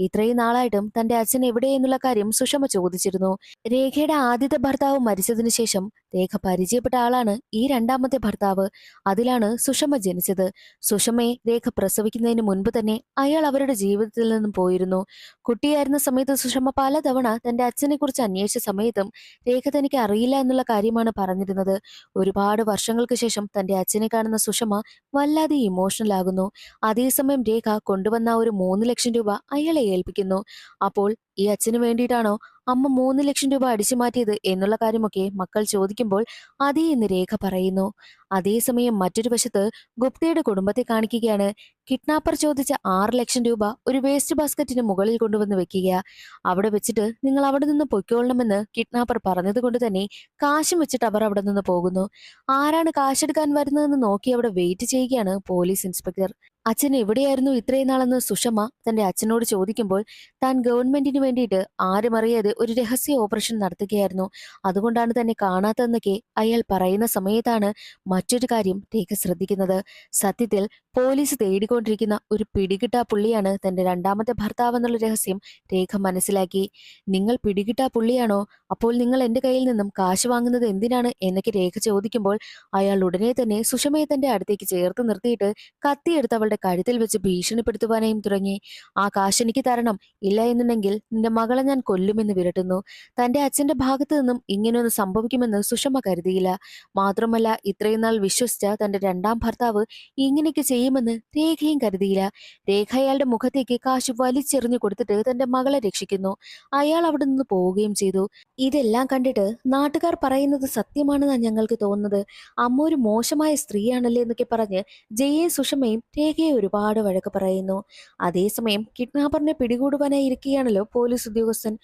ഇത്രയും നാളായിട്ടും തന്റെ അച്ഛൻ എവിടെയെന്നുള്ള കാര്യം സുഷമ ചോദിച്ചിരുന്നു. രേഖയുടെ ആദ്യത്തെ ഭർത്താവ് മരിച്ചതിനു ശേഷം രേഖ പരിചയപ്പെട്ട ആളാണ് ഈ രണ്ടാമത്തെ ഭർത്താവ്. അതിലാണ് സുഷമ ജനിച്ചത്. സുഷമയെ രേഖ പ്രസവിക്കുന്നതിന് മുൻപ് തന്നെ അയാൾ അവരുടെ ജീവിതത്തിൽ നിന്നും പോയിരുന്നു. കുട്ടിയായിരുന്ന സമയത്ത് സുഷമ പലതവണ തന്റെ അച്ഛനെ കുറിച്ച് അന്വേഷിച്ച സമയത്തും രേഖ തനിക്ക് അറിയില്ല എന്നുള്ള കാര്യമാണ് പറഞ്ഞിരുന്നത്. ഒരുപാട് വർഷങ്ങൾക്ക് ശേഷം തന്റെ അച്ഛനെ കാണുന്ന സുഷമ വല്ലാതെ ഇമോഷണൽ ആകുന്നു. അതേസമയം രേഖ കൊണ്ടുവന്ന ആ ഒരു 3 ലക്ഷം രൂപ അയാളെ ഏൽപ്പിക്കുന്നു. അപ്പോൾ ഈ അച്ഛന് വേണ്ടിയിട്ടാണോ അമ്മ 3 ലക്ഷം രൂപ അടിച്ചു മാറ്റിയത് എന്നുള്ള കാര്യമൊക്കെ മക്കൾ ചോദിക്കുമ്പോൾ അതേ എന്ന് രേഖ പറയുന്നു. അതേസമയം മറ്റൊരു വശത്ത് ഗുപ്തയുടെ കുടുംബത്തെ കാണിക്കുകയാണ്. കിഡ്നാപ്പർ ചോദിച്ച 6 ലക്ഷം രൂപ ഒരു വേസ്റ്റ് ബാസ്ക്കറ്റിന് മുകളിൽ കൊണ്ടുവന്ന് വെക്കുക. അവിടെ വെച്ചിട്ട് നിങ്ങൾ അവിടെ നിന്ന് പൊയ്ക്കൊള്ളണമെന്ന് കിഡ്നാപ്പർ പറഞ്ഞതുകൊണ്ട് തന്നെ കാശും വെച്ചിട്ട് അവർ അവിടെ നിന്ന് പോകുന്നു. ആരാണ് കാശെടുക്കാൻ വരുന്നതെന്ന് നോക്കി അവിടെ വെയിറ്റ് ചെയ്യുകയാണ് പോലീസ് ഇൻസ്പെക്ടർ. അച്ഛൻ എവിടെയായിരുന്നു ഇത്രയും നാളെന്ന് സുഷമ തന്റെ അച്ഛനോട് ചോദിക്കുമ്പോൾ താൻ ഗവൺമെന്റിന് വേണ്ടിയിട്ട് ആരും അറിയാതെ ഒരു രഹസ്യ ഓപ്പറേഷൻ നടത്തുകയായിരുന്നു, അതുകൊണ്ടാണ് തന്നെ കാണാത്തതെന്നൊക്കെ അയാൾ പറയുന്ന സമയത്താണ് മറ്റൊരു കാര്യം രേഖ ശ്രദ്ധിക്കുന്നത്. സത്യത്തിൽ പോലീസ് തേടിക്കൊണ്ടിരിക്കുന്ന ഒരു പിടികിട്ടാ പുള്ളിയാണ് തന്റെ രണ്ടാമത്തെ ഭർത്താവ് എന്നുള്ള രഹസ്യം രേഖ മനസ്സിലാക്കി. നിങ്ങൾ പിടികിട്ടാ പുള്ളിയാണോ? അപ്പോൾ നിങ്ങൾ എന്റെ കയ്യിൽ നിന്നും കാശ് വാങ്ങുന്നത് എന്തിനാണ് എന്നൊക്കെ രേഖ ചോദിക്കുമ്പോൾ അയാൾ ഉടനെ തന്നെ സുഷമയെ തന്റെ അടുത്തേക്ക് ചേർത്ത് നിർത്തിയിട്ട് കത്തിയെടുത്ത് അവളുടെ കഴുത്തിൽ വെച്ച് ഭീഷണിപ്പെടുത്തുവാനായും തുടങ്ങി. ആ കാശ് എനിക്ക് തരണം, ഇല്ല എന്നുണ്ടെങ്കിൽ നിന്റെ മകളെ ഞാൻ കൊല്ലുമെന്ന് വിരട്ടുന്നു. തന്റെ അച്ഛന്റെ ഭാഗത്തു നിന്നും ഇങ്ങനെയൊന്ന് സംഭവിക്കുമെന്ന് സുഷമ കരുതിയില്ല. മാത്രമല്ല ഇത്രയും നാൾ വിശ്വസിച്ച തന്റെ രണ്ടാം ഭർത്താവ് ഇങ്ങനെയൊക്കെ ചെയ്യുമെന്ന് രേഖയും കരുതിയില്ല. രേഖ അയാളുടെ മുഖത്തേക്ക് കാശ് വലിച്ചെറിഞ്ഞു കൊടുത്തിട്ട് തന്റെ മകളെ രക്ഷിക്കുന്നു. അയാൾ അവിടെ നിന്ന് പോവുകയും ചെയ്തു. ഇതെല്ലാം കണ്ടിട്ട് നാട്ടുകാർ പറയുന്നത് സത്യമാണെന്നാണ് ഞങ്ങൾക്ക് തോന്നുന്നത്. അമ്മ ഒരു മോശമായ സ്ത്രീയാണല്ലേ എന്നൊക്കെ പറഞ്ഞ് ജയയും സുഷമയും രേഖയെ ഒരുപാട് വഴക്ക് പറയുന്നു. അതേസമയം കിഡ്നാപ്പറിനെ പിടികൂടുവാനായി ഇരിക്കുകയാണല്ലോ പോലീസ് ഉദ്യോഗസ്ഥൻ.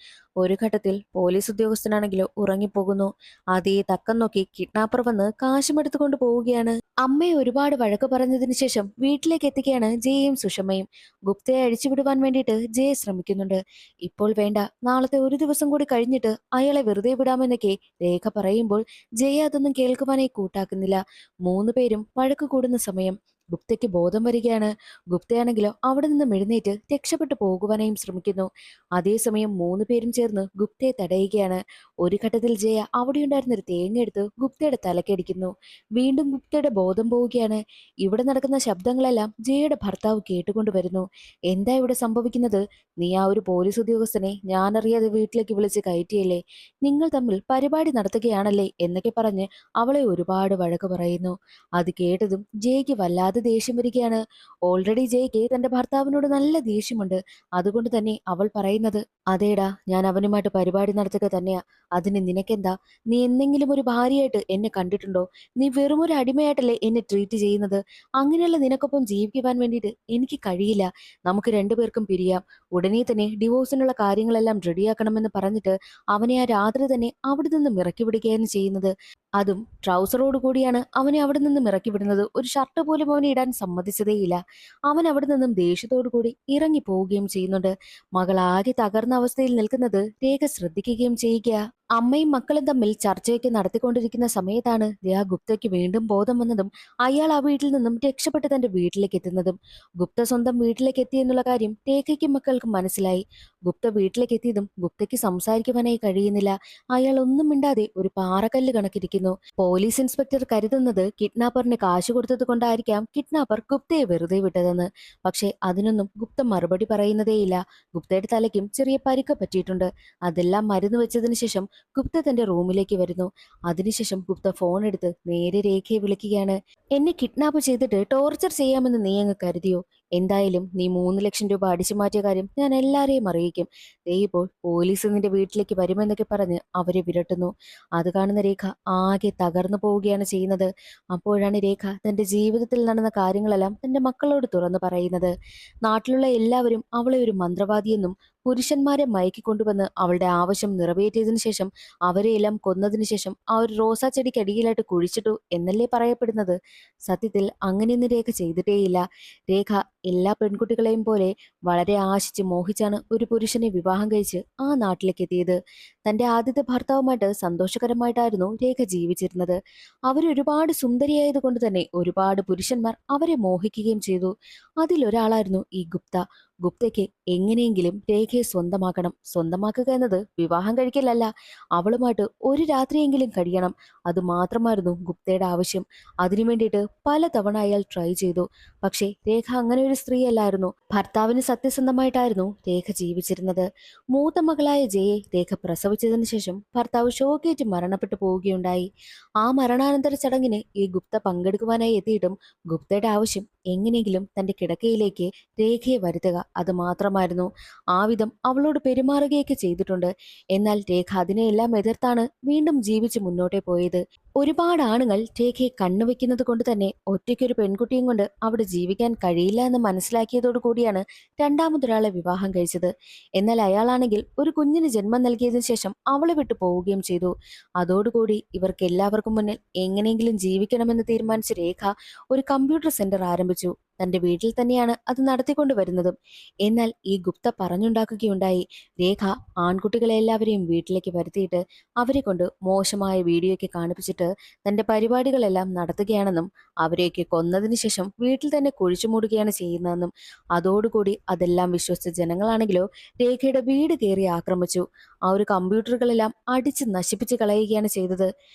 ഒരു ഘട്ടത്തിൽ പോലീസ് ഉദ്യോഗസ്ഥനാണെങ്കിലോ ഉറങ്ങിപ്പോകുന്നു. അതേ തക്കം നോക്കി കിഡ്നാപ്പർ വന്ന് കാശുമെടുത്തുകൊണ്ട് പോവുകയാണ്. അമ്മയെ ഒരുപാട് വഴക്ക് പറഞ്ഞതിന് ശേഷം വീട്ടിലേക്ക് എത്തിക്കുകയാണ് ജയയും സുഷമയും. ഗുപ്തയെ അഴിച്ചുവിടുവാൻ വേണ്ടിയിട്ട് ജയ ശ്രമിക്കുന്നുണ്ട്. ഇപ്പോൾ വേണ്ട, നാളത്തെ ഒരു ദിവസം കൂടി കഴിഞ്ഞിട്ട് അയാളെ വെറുതെ വിടാമെന്നൊക്കെ രേഖ പറയുമ്പോൾ ജയ അതൊന്നും കേൾക്കുവാനായി കൂട്ടാക്കുന്നില്ല. 3 പേരും വഴക്ക് കൂടുന്ന സമയം ഗുപ്തയ്ക്ക് ബോധം വരികയാണ്. ഗുപ്തയാണെങ്കിലോ അവിടെ നിന്നും എഴുന്നേറ്റ് രക്ഷപ്പെട്ടു പോകുവാനായും ശ്രമിക്കുന്നു. അതേസമയം 3 പേരും ചേർന്ന് ഗുപ്തയെ തടയുകയാണ്. ഒരു ഘട്ടത്തിൽ ജയ അവിടെയുണ്ടായിരുന്ന ഒരു തേങ്ങ എടുത്ത് ഗുപ്തയുടെ തലക്കടിക്കുന്നു. വീണ്ടും ഗുപ്തയുടെ ബോധം പോവുകയാണ്. ഇവിടെ നടക്കുന്ന ശബ്ദങ്ങളെല്ലാം ജയയുടെ ഭർത്താവ് കേട്ടുകൊണ്ടുവരുന്നു. എന്താ ഇവിടെ സംഭവിക്കുന്നത്? നീ ആ ഒരു പോലീസ് ഉദ്യോഗസ്ഥനെ ഞാനറിയാതെ വീട്ടിലേക്ക് വിളിച്ച് കയറ്റിയല്ലേ? നിങ്ങൾ തമ്മിൽ പരിപാടി നടത്തുകയാണല്ലേ എന്നൊക്കെ പറഞ്ഞ് അവളെ ഒരുപാട് വഴക്ക് പറയുന്നു. അത് കേട്ടതും ജയയ്ക്ക് വല്ലാതെ ദേഷ്യം വരികയാണ്. ഓൾറെഡി ജയയ്ക്ക് തന്റെ ഭർത്താവിനോട് നല്ല ദേഷ്യമുണ്ട്. അതുകൊണ്ട് തന്നെ അവൾ പറയുന്നത്, അതേടാ, ഞാൻ അവനുമായിട്ട് പരിപാടി നടത്തുക തന്നെയാ. അതിന് നിനക്കെന്താ? നീ എന്തെങ്കിലും ഒരു ഭാര്യയായിട്ട് എന്നെ കണ്ടിട്ടുണ്ടോ? നീ വെറും ഒരു അടിമയായിട്ടല്ലേ എന്നെ ട്രീറ്റ് ചെയ്യുന്നത്? അങ്ങനെയുള്ള നിനക്കൊപ്പം ജീവിക്കുവാൻ വേണ്ടിയിട്ട് എനിക്ക് കഴിയില്ല. നമുക്ക് 2 പേർക്കും പിരിയാം. ഉടനെ തന്നെ ഡിവോഴ്സിനുള്ള കാര്യങ്ങളെല്ലാം റെഡിയാക്കണമെന്ന് പറഞ്ഞിട്ട് അവനെ ആ രാത്രി തന്നെ അവിടെ നിന്നും ഇറക്കി വിടുകയാണ് ചെയ്യുന്നത്. അതും ട്രൗസറോട് കൂടിയാണ് അവനെ അവിടെ നിന്നും ഇറക്കി വിടുന്നത്. ഒരു ഷർട്ട് പോലും അവനെ ഇടാൻ സമ്മതിച്ചതേയില്ല. അവൻ അവിടെ നിന്നും ദേഷ്യത്തോടു കൂടി ഇറങ്ങി പോവുകയും ചെയ്യുന്നുണ്ട്. മകൾ ആകെ തകർന്ന അവസ്ഥയിൽ നിൽക്കുന്നത് രേഖ ശ്രദ്ധിക്കുകയും ചെയ്യുക. അമ്മയും മക്കളും തമ്മിൽ ചർച്ചയൊക്കെ നടത്തിക്കൊണ്ടിരിക്കുന്ന സമയത്താണ് ദയാ ഗുപ്തയ്ക്ക് വീണ്ടും ബോധം വന്നതും അയാൾ ആ വീട്ടിൽ നിന്നും രക്ഷപ്പെട്ട് തന്റെ വീട്ടിലേക്ക് എത്തുന്നതും. ഗുപ്ത സ്വന്തം വീട്ടിലേക്ക് എത്തിയെന്നുള്ള കാര്യം രേഖയ്ക്കും മക്കൾക്കും മനസ്സിലായി. ഗുപ്ത വീട്ടിലേക്ക് എത്തിയതും ഗുപ്തയ്ക്ക് സംസാരിക്കുവാനായി കഴിയുന്നില്ല. അയാൾ ഒന്നും മിണ്ടാതെ ഒരു പാറക്കല്ല് കണക്കിരിക്കുന്നു. പോലീസ് ഇൻസ്പെക്ടർ കരുതുന്നത് കിഡ്നാപ്പറിന് കാശ് കൊടുത്തത് കൊണ്ടായിരിക്കാം കിഡ്നാപ്പർ ഗുപ്തയെ വെറുതെ വിട്ടതെന്ന്. പക്ഷേ അതിനൊന്നും ഗുപ്ത മറുപടി പറയുന്നതേയില്ല. ഗുപ്തയുടെ തലയ്ക്കും ചെറിയ പരിക്ക് പറ്റിയിട്ടുണ്ട്. അതെല്ലാം മരുന്ന് വെച്ചതിന് ശേഷം ഗുപ്ത തന്റെ റൂമിലേക്ക് വരുന്നു. അതിനുശേഷം ഗുപ്ത ഫോൺ എടുത്ത് നേരെ രേഖയെ വിളിക്കുകയാണ്. എന്നെ കിഡ്നാപ്പ് ചെയ്തിട്ട് ടോർച്ചർ ചെയ്യാമെന്ന് നീ അങ്ങ് കരുതിയോ? എന്തായാലും നീ 3 ലക്ഷം രൂപ അടിച്ചു മാറ്റിയ കാര്യം ഞാൻ എല്ലാരെയും അറിയിക്കും. ദേ ഇപ്പോൾ പോലീസ് നിന്റെ വീട്ടിലേക്ക് വരുമെന്നൊക്കെ പറഞ്ഞ് അവരെ വിരട്ടുന്നു. അത് കാണുന്ന രേഖ ആകെ തകർന്നു പോവുകയാണ് ചെയ്യുന്നത്. അപ്പോഴാണ് രേഖ തന്റെ ജീവിതത്തിൽ നടന്ന കാര്യങ്ങളെല്ലാം തന്റെ മക്കളോട് തുറന്നു പറയുന്നത്. നാട്ടിലുള്ള എല്ലാവരും അവളെ ഒരു മന്ത്രവാദിയെന്നും പുരുഷന്മാരെ മയക്കിക്കൊണ്ടുവന്ന് അവളുടെ ആവശ്യം നിറവേറ്റിയതിനു ശേഷം അവരെയെല്ലാം കൊന്നതിനു ശേഷം ആ ഒരു റോസാ ചെടിക്കടിയിലായിട്ട് കുഴിച്ചിട്ടു എന്നല്ലേ പറയപ്പെടുന്നത്. സത്യത്തിൽ അങ്ങനെയൊന്നും രേഖ ചെയ്തിട്ടേയില്ല. രേഖ എല്ലാ പെൺകുട്ടികളെയും പോലെ വളരെ ആശിച്ച് മോഹിച്ചാണ് ഒരു പുരുഷനെ വിവാഹം കഴിച്ച് ആ നാട്ടിലേക്ക് എത്തിയത്. തന്റെ ആദ്യത്തെ ഭർത്താവുമായിട്ട് സന്തോഷകരമായിട്ടായിരുന്നു രേഖ ജീവിച്ചിരുന്നത്. അവരൊരുപാട് സുന്ദരിയായതുകൊണ്ട് തന്നെ ഒരുപാട് പുരുഷന്മാർ അവരെ മോഹിക്കുകയും ചെയ്തു. അതിലൊരാളായിരുന്നു ഈ ഗുപ്ത. ഗുപ്തയ്ക്ക് എങ്ങനെയെങ്കിലും രേഖയെ സ്വന്തമാക്കണം. സ്വന്തമാക്കുക എന്നത് വിവാഹം കഴിക്കലല്ല, അവളുമായിട്ട് ഒരു രാത്രിയെങ്കിലും കഴിയണം. അത് മാത്രമായിരുന്നു ഗുപ്തയുടെ ആവശ്യം. അതിനു വേണ്ടിയിട്ട് പലതവണ അയാൾ ട്രൈ ചെയ്തു. പക്ഷേ രേഖ അങ്ങനെ ഒരു സ്ത്രീയല്ലായിരുന്നു. ഭർത്താവിന് സത്യസന്ധമായിട്ടായിരുന്നു രേഖ ജീവിച്ചിരുന്നത്. മൂത്ത മകളായ ജയെ രേഖ പ്രസവിച്ചതിന് ശേഷം ഭർത്താവ് ഷോക്കേറ്റ് മരണപ്പെട്ടു പോവുകയുണ്ടായി. ആ മരണാനന്തര ചടങ്ങിന് ഈ ഗുപ്ത പങ്കെടുക്കുവാനായി എത്തിയിട്ടും ഗുപ്തയുടെ ആവശ്യം എങ്ങനെയെങ്കിലും തന്റെ കിടക്കയിലേക്ക് രേഖയെ വരുത്തുക, അത് മാത്രമായിരുന്നു. ആ വിധം അവളോട് പെരുമാറുകയൊക്കെ ചെയ്തിട്ടുണ്ട്. എന്നാൽ രേഖ അതിനെയെല്ലാം എതിർത്താണ് വീണ്ടും ജീവിച്ച് മുന്നോട്ടേ പോയത്. ഒരുപാട് ആണുങ്ങൾ രേഖയെ കണ്ണുവെക്കുന്നത് കൊണ്ട് തന്നെ ഒറ്റയ്ക്കൊരു പെൺകുട്ടിയും കൊണ്ട് അവിടെ ജീവിക്കാൻ കഴിയില്ല എന്ന് മനസ്സിലാക്കിയതോടു കൂടിയാണ് രണ്ടാമതൊരാളെ വിവാഹം കഴിച്ചത്. എന്നാൽ അയാളാണെങ്കിൽ ഒരു കുഞ്ഞിന് ജന്മം നൽകിയതിനു ശേഷം അവളെ വിട്ടു പോവുകയും ചെയ്തു. അതോടുകൂടി ഇവർക്ക് എല്ലാവർക്കും മുന്നിൽ എങ്ങനെയെങ്കിലും ജീവിക്കണമെന്ന് തീരുമാനിച്ച രേഖ ഒരു കമ്പ്യൂട്ടർ സെന്റർ ആരംഭിച്ചു. തന്റെ വീട്ടിൽ തന്നെയാണ് അത് നടത്തിക്കൊണ്ടു വരുന്നതും. എന്നാൽ ഈ ഗുപ്ത പറഞ്ഞുണ്ടാക്കുകയുണ്ടായി, രേഖ ആൺകുട്ടികളെ എല്ലാവരെയും വീട്ടിലേക്ക് വരുത്തിയിട്ട് അവരെ കൊണ്ട് മോശമായ വീഡിയോ ഒക്കെ കാണിപ്പിച്ചിട്ട് തന്റെ പരിപാടികളെല്ലാം നടത്തുകയാണെന്നും അവരെയൊക്കെ കൊന്നതിന് ശേഷം വീട്ടിൽ തന്നെ കുഴിച്ചു മൂടുകയാണ് ചെയ്യുന്നതെന്നും. അതോടുകൂടി അതെല്ലാം വിശ്വസിച്ച ജനങ്ങളാണെങ്കിലോ രേഖയുടെ വീട് കയറി ആക്രമിച്ചു. ആ ഒരു കമ്പ്യൂട്ടറുകളെല്ലാം അടിച്ച് നശിപ്പിച്ച് കളയുകയാണ് ചെയ്തത്.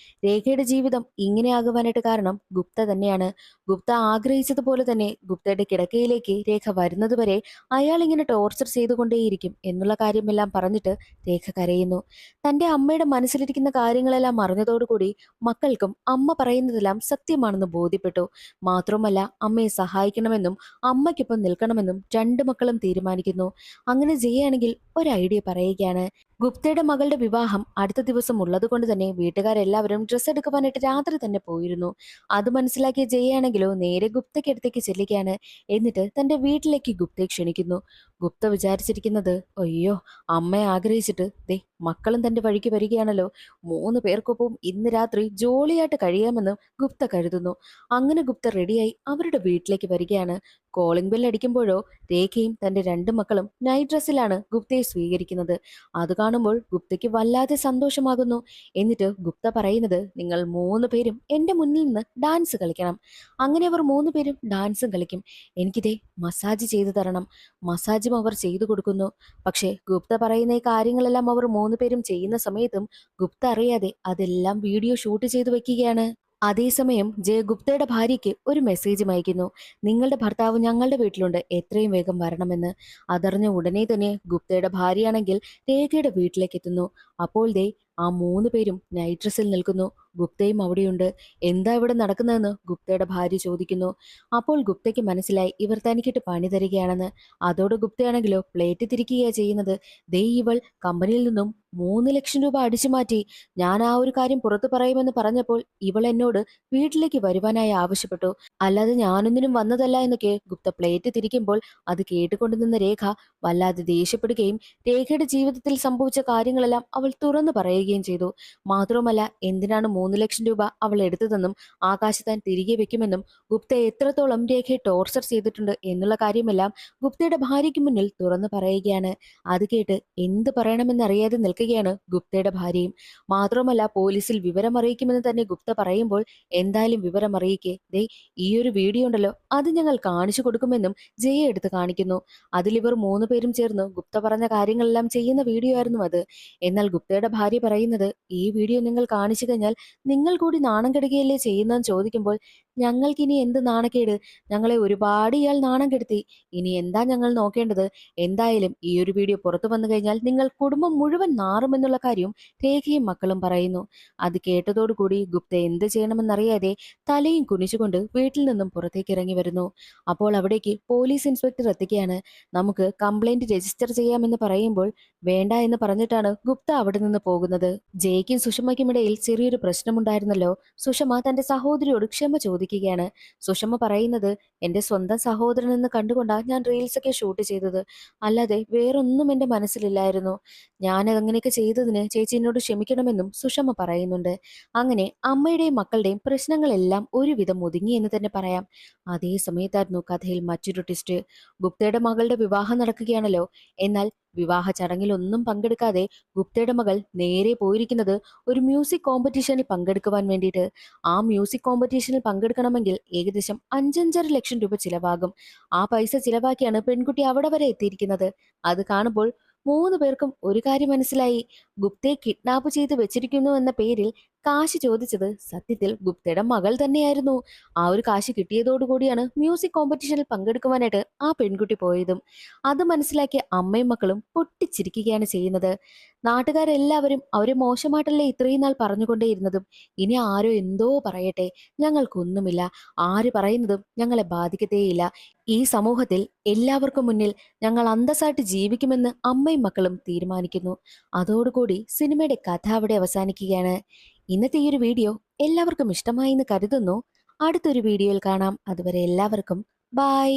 രേഖയുടെ ജീവിതം ഇങ്ങനെയാകുവാനായിട്ട് കാരണം ഗുപ്ത തന്നെയാണ്. ഗുപ്ത ആഗ്രഹിച്ചതുപോലെ തന്നെ ഗുപ്തയുടെ കിടക്കയിലേക്ക് രേഖ വരുന്നതുവരെ അയാൾ ഇങ്ങനെ ടോർച്ചർ ചെയ്തുകൊണ്ടേയിരിക്കും എന്നുള്ള കാര്യമെല്ലാം പറഞ്ഞിട്ട് രേഖ കരയുന്നു. തന്റെ അമ്മയുടെ മനസ്സിലിരിക്കുന്ന കാര്യങ്ങളെല്ലാം അറിഞ്ഞതോടുകൂടി മക്കൾക്കും അമ്മ പറയുന്നതെല്ലാം സത്യമാണെന്ന് ബോധ്യപ്പെട്ടു. മാത്രമല്ല അമ്മയെ സഹായിക്കണമെന്നും അമ്മയ്ക്കൊപ്പം നിൽക്കണമെന്നും രണ്ടു മക്കളും തീരുമാനിക്കുന്നു. അങ്ങനെ ചെയ്യുകയാണെങ്കിൽ ഒരു ഐഡിയ പറയുകയാണ്. ഗുപ്തയുടെ മകളുടെ വിവാഹം അടുത്ത ദിവസം ഉള്ളതുകൊണ്ട് തന്നെ വീട്ടുകാരെല്ലാവരും ഡ്രസ്സ് എടുക്കുവാനായിട്ട് രാത്രി തന്നെ പോയിരുന്നു. അത് മനസ്സിലാക്കിയ ജയാണെങ്കിലോ നേരെ ഗുപ്തയ്ക്കടുത്തേക്ക് ചെല്ലുകയാണ്. എന്നിട്ട് തന്റെ വീട്ടിലേക്ക് ഗുപ്തയെ ക്ഷണിക്കുന്നു. ഗുപ്ത വിചാരിച്ചിരിക്കുന്നത്, അയ്യോ, അമ്മയെ ആഗ്രഹിച്ചിട്ട് ദേ മക്കളും തന്റെ വഴിക്ക് വരികയാണല്ലോ, 3 പേർക്കൊപ്പം ഇന്ന് രാത്രി ജോളിയായിട്ട് കഴിയാമെന്ന് ഗുപ്ത കരുതുന്നു. അങ്ങനെ ഗുപ്ത റെഡിയായി അവരുടെ വീട്ടിലേക്ക് വരികയാണ്. കോളിംഗ് ബെൽ അടിക്കുമ്പോഴോ രേഖയും തന്റെ 2 മക്കളും നൈറ്റ് ഡ്രസ്സിലാണ് ഗുപ്തയെ സ്വീകരിക്കുന്നത്. അത് കാണുമ്പോൾ ഗുപ്തയ്ക്ക് വല്ലാതെ സന്തോഷമാകുന്നു. എന്നിട്ട് ഗുപ്ത പറയുന്നത്, നിങ്ങൾ 3 പേരും എന്റെ മുന്നിൽ നിന്ന് ഡാൻസ് കളിക്കണം. അങ്ങനെ അവർ 3 പേരും ഡാൻസും കളിക്കും. എനിക്കിതേ മസാജ് ചെയ്തു തരണം. മസാജും അവർ ചെയ്തു കൊടുക്കുന്നു. പക്ഷെ ഗുപ്ത പറയുന്ന ഈ കാര്യങ്ങളെല്ലാം അവർ 3 പേരും ചെയ്യുന്ന സമയത്തും ഗുപ്ത അറിയാതെ അതെല്ലാം വീഡിയോ ഷൂട്ട് ചെയ്തു വെക്കുകയാണ്. അതേസമയം ജയ ഗുപ്തയുടെ ഭാര്യയ്ക്ക് ഒരു മെസ്സേജും അയക്കുന്നു. നിങ്ങളുടെ ഭർത്താവ് ഞങ്ങളുടെ വീട്ടിലുണ്ട്, എത്രയും വേഗം വരണമെന്ന്. അതറിഞ്ഞ ഉടനെ തന്നെ ഗുപ്തയുടെ ഭാര്യയാണെങ്കിൽ രേഖയുടെ വീട്ടിലേക്ക് എത്തുന്നു. അപ്പോൾ ദേ ആ 3 പേരും നൈറ്റ് ഡ്രസ്സിൽ നിൽക്കുന്നു. ഗുപ്തയും അവിടെയുണ്ട്. എന്താ ഇവിടെ നടക്കുന്നതെന്ന് ഗുപ്തയുടെ ഭാര്യ ചോദിക്കുന്നു. അപ്പോൾ ഗുപ്തയ്ക്ക് മനസ്സിലായി ഇവർ തനിക്കിട്ട് പണി തരികയാണെന്ന്. അതോടെ ഗുപ്തയാണെങ്കിലോ പ്ലേറ്റ് തിരിക്കുകയാ ചെയ്യുന്നത്. ദേ ഇവൾ കമ്പനിയിൽ നിന്നും 3 ലക്ഷം രൂപ അടിച്ചു മാറ്റി. ഞാൻ ആ ഒരു കാര്യം പുറത്തു പറയുമെന്ന് പറഞ്ഞപ്പോൾ ഇവൾ എന്നോട് വീട്ടിലേക്ക് വരുവാനായി ആവശ്യപ്പെട്ടു. അല്ലാതെ ഞാനൊന്നിനും വന്നതല്ല എന്നൊക്കെ ഗുപ്ത പ്ലേറ്റ് തിരിക്കുമ്പോൾ അത് കേട്ടുകൊണ്ടു നിന്ന രേഖ വല്ലാതെ ദേഷ്യപ്പെടുകയും രേഖയുടെ ജീവിതത്തിൽ സംഭവിച്ച കാര്യങ്ങളെല്ലാം അവൾ തുറന്നു പറയുകയും ചെയ്തു. മാത്രവുമല്ല എന്തിനാണ് 3 ലക്ഷം രൂപ അവൾ എടുത്തതെന്നും ആകാശ് താൻ തിരികെ വെക്കുമെന്നും ഗുപ്ത എത്രത്തോളം രേഖയെ ടോർച്ചർ ചെയ്തിട്ടുണ്ട് എന്നുള്ള കാര്യമെല്ലാം ഗുപ്തയുടെ ഭാര്യയ്ക്ക് മുന്നിൽ തുറന്നു പറയുകയാണ്. അത് കേട്ട് എന്ത് പറയണമെന്നറിയാതെ നിൽക്കുകയാണ് ഗുപ്തയുടെ ഭാര്യയും. മാത്രമല്ല പോലീസിൽ വിവരം അറിയിക്കുമെന്ന് തന്നെ ഗുപ്ത പറയുമ്പോൾ എന്തായാലും വിവരം അറിയിക്കേ, ദേ ഈ ഒരു വീഡിയോ ഉണ്ടല്ലോ അത് ഞങ്ങൾ കാണിച്ചു കൊടുക്കുമെന്നും ജയ എടുത്ത് കാണിക്കുന്നു. അതിലിവർ 3 പേരും ചേർന്ന് ഗുപ്ത പറഞ്ഞ കാര്യങ്ങളെല്ലാം ചെയ്യുന്ന വീഡിയോ ആയിരുന്നു അത്. എന്നാൽ ഗുപ്തയുടെ ഭാര്യ പറയുന്നത്, ഈ വീഡിയോ നിങ്ങൾ കാണിച്ചു കഴിഞ്ഞാൽ നിങ്ങൾ കൂടി നാണം കെടുകയല്ലേ ചെയ്യുന്നതെന്ന് ചോദിക്കുമ്പോൾ, ഞങ്ങൾക്കിനി എന്ത് നാണക്കേട്, ഞങ്ങളെ ഒരുപാട് ഇയാൾ നാണം കെടുത്തി, ഇനി എന്താ ഞങ്ങൾ നോക്കേണ്ടത്? എന്തായാലും ഈ ഒരു വീഡിയോ പുറത്തു വന്നു കഴിഞ്ഞാൽ നിങ്ങൾ കുടുംബം മുഴുവൻ നാറുമെന്നുള്ള കാര്യം രേഖയും മക്കളും പറയുന്നു. അത് കേട്ടതോടുകൂടി ഗുപ്ത എന്ത് ചെയ്യണമെന്നറിയാതെ തലയും കുനിച്ചുകൊണ്ട് വീട്ടിൽ നിന്നും പുറത്തേക്ക് ഇറങ്ങി വരുന്നു. അപ്പോൾ അവിടേക്ക് പോലീസ് ഇൻസ്പെക്ടർ എത്തുകയാണ്. നമുക്ക് കംപ്ലൈന്റ് രജിസ്റ്റർ ചെയ്യാമെന്ന് പറയുമ്പോൾ വേണ്ട എന്ന് പറഞ്ഞിട്ടാണ് ഗുപ്ത അവിടെ നിന്ന് പോകുന്നത്. ജയ്ക്കും സുഷമയ്ക്കും ഇടയിൽ ചെറിയൊരു പ്രശ്നമുണ്ടായിരുന്നല്ലോ. സുഷമ തന്റെ സഹോദരിയോട് ക്ഷമ ചോദിക്കും. അവസാനിക്കുകയാണ്. സുഷമ പറയുന്നത്, എന്റെ സ്വന്തം സഹോദരൻ എന്ന് കണ്ടുകൊണ്ടാ ഞാൻ റീൽസ് ഒക്കെ ഷൂട്ട് ചെയ്തത്, അല്ലാതെ വേറൊന്നും എന്റെ മനസ്സിലില്ലായിരുന്നു. ഞാൻ അങ്ങനെയൊക്കെ ചെയ്തതിന് ചേച്ചി എന്നോട് ക്ഷമിക്കണമെന്നും സുഷമ പറയുന്നുണ്ട്. അങ്ങനെ അമ്മയുടെയും മക്കളുടെയും പ്രശ്നങ്ങളെല്ലാം ഒരുവിധം ഒതുങ്ങി എന്ന് തന്നെ പറയാം. അതേ സമയത്തായിരുന്നു കഥയിൽ മറ്റൊരു ട്വിസ്റ്റ്. ഗുപ്തയുടെ മകളുടെ വിവാഹം നടക്കുകയാണല്ലോ. എന്നാൽ വിവാഹ ചടങ്ങിലൊന്നും പങ്കെടുക്കാതെ ഗുപ്തയുടെ മകൾ നേരെ പോയിരിക്കുന്നത് ഒരു മ്യൂസിക് കോമ്പറ്റീഷനിൽ പങ്കെടുക്കുവാൻ വേണ്ടിയിട്ട്. ആ മ്യൂസിക് കോമ്പറ്റീഷനിൽ പങ്കെടുക്കണമെങ്കിൽ ഏകദേശം 5,500,000 രൂപ ചിലവാകും. ആ പൈസ ചിലവാക്കിയാണ് പെൺകുട്ടി അവിടെ വരെ എത്തിയിരിക്കുന്നത്. അത് കാണുമ്പോൾ 3 പേർക്കും ഒരു കാര്യം മനസ്സിലായി. ഗുപ്തയെ കിഡ്നാപ്പ് ചെയ്ത് വെച്ചിരിക്കുന്നു എന്ന പേരിൽ കാശ് ചോദിച്ചത് സത്യത്തിൽ ഗുപ്തയുടെ മകൾ തന്നെയായിരുന്നു. ആ ഒരു കാശ് കിട്ടിയതോടുകൂടിയാണ് മ്യൂസിക് കോമ്പറ്റീഷനിൽ പങ്കെടുക്കുവാനായിട്ട് ആ പെൺകുട്ടി പോയതും. അത് മനസ്സിലാക്കിയ അമ്മയും മക്കളും പൊട്ടിച്ചിരിക്കുകയാണ് ചെയ്യുന്നത്. നാട്ടുകാരെല്ലാവരും അവരെ മോശമായിട്ടല്ലേ ഇത്രയും നാൾ പറഞ്ഞുകൊണ്ടേയിരുന്നതും. ഇനി ആരോ എന്തോ പറയട്ടെ, ഞങ്ങൾക്കൊന്നുമില്ല, ആര് പറയുന്നതും ഞങ്ങളെ ബാധിക്കത്തേയില്ല. ഈ സമൂഹത്തിൽ എല്ലാവർക്കും മുന്നിൽ ഞങ്ങൾ അന്തസ്സായിട്ട് ജീവിക്കുമെന്ന് അമ്മയും മക്കളും തീരുമാനിക്കുന്നു. അതോടുകൂടി സിനിമയുടെ കഥ അവിടെ അവസാനിക്കുകയാണ്. ഇന്നത്തെ ഈ ഒരു വീഡിയോ എല്ലാവർക്കും ഇഷ്ടമായി എന്ന് കരുതുന്നു. അടുത്തൊരു വീഡിയോയിൽ കാണാം. അതുവരെ എല്ലാവർക്കും ബൈ.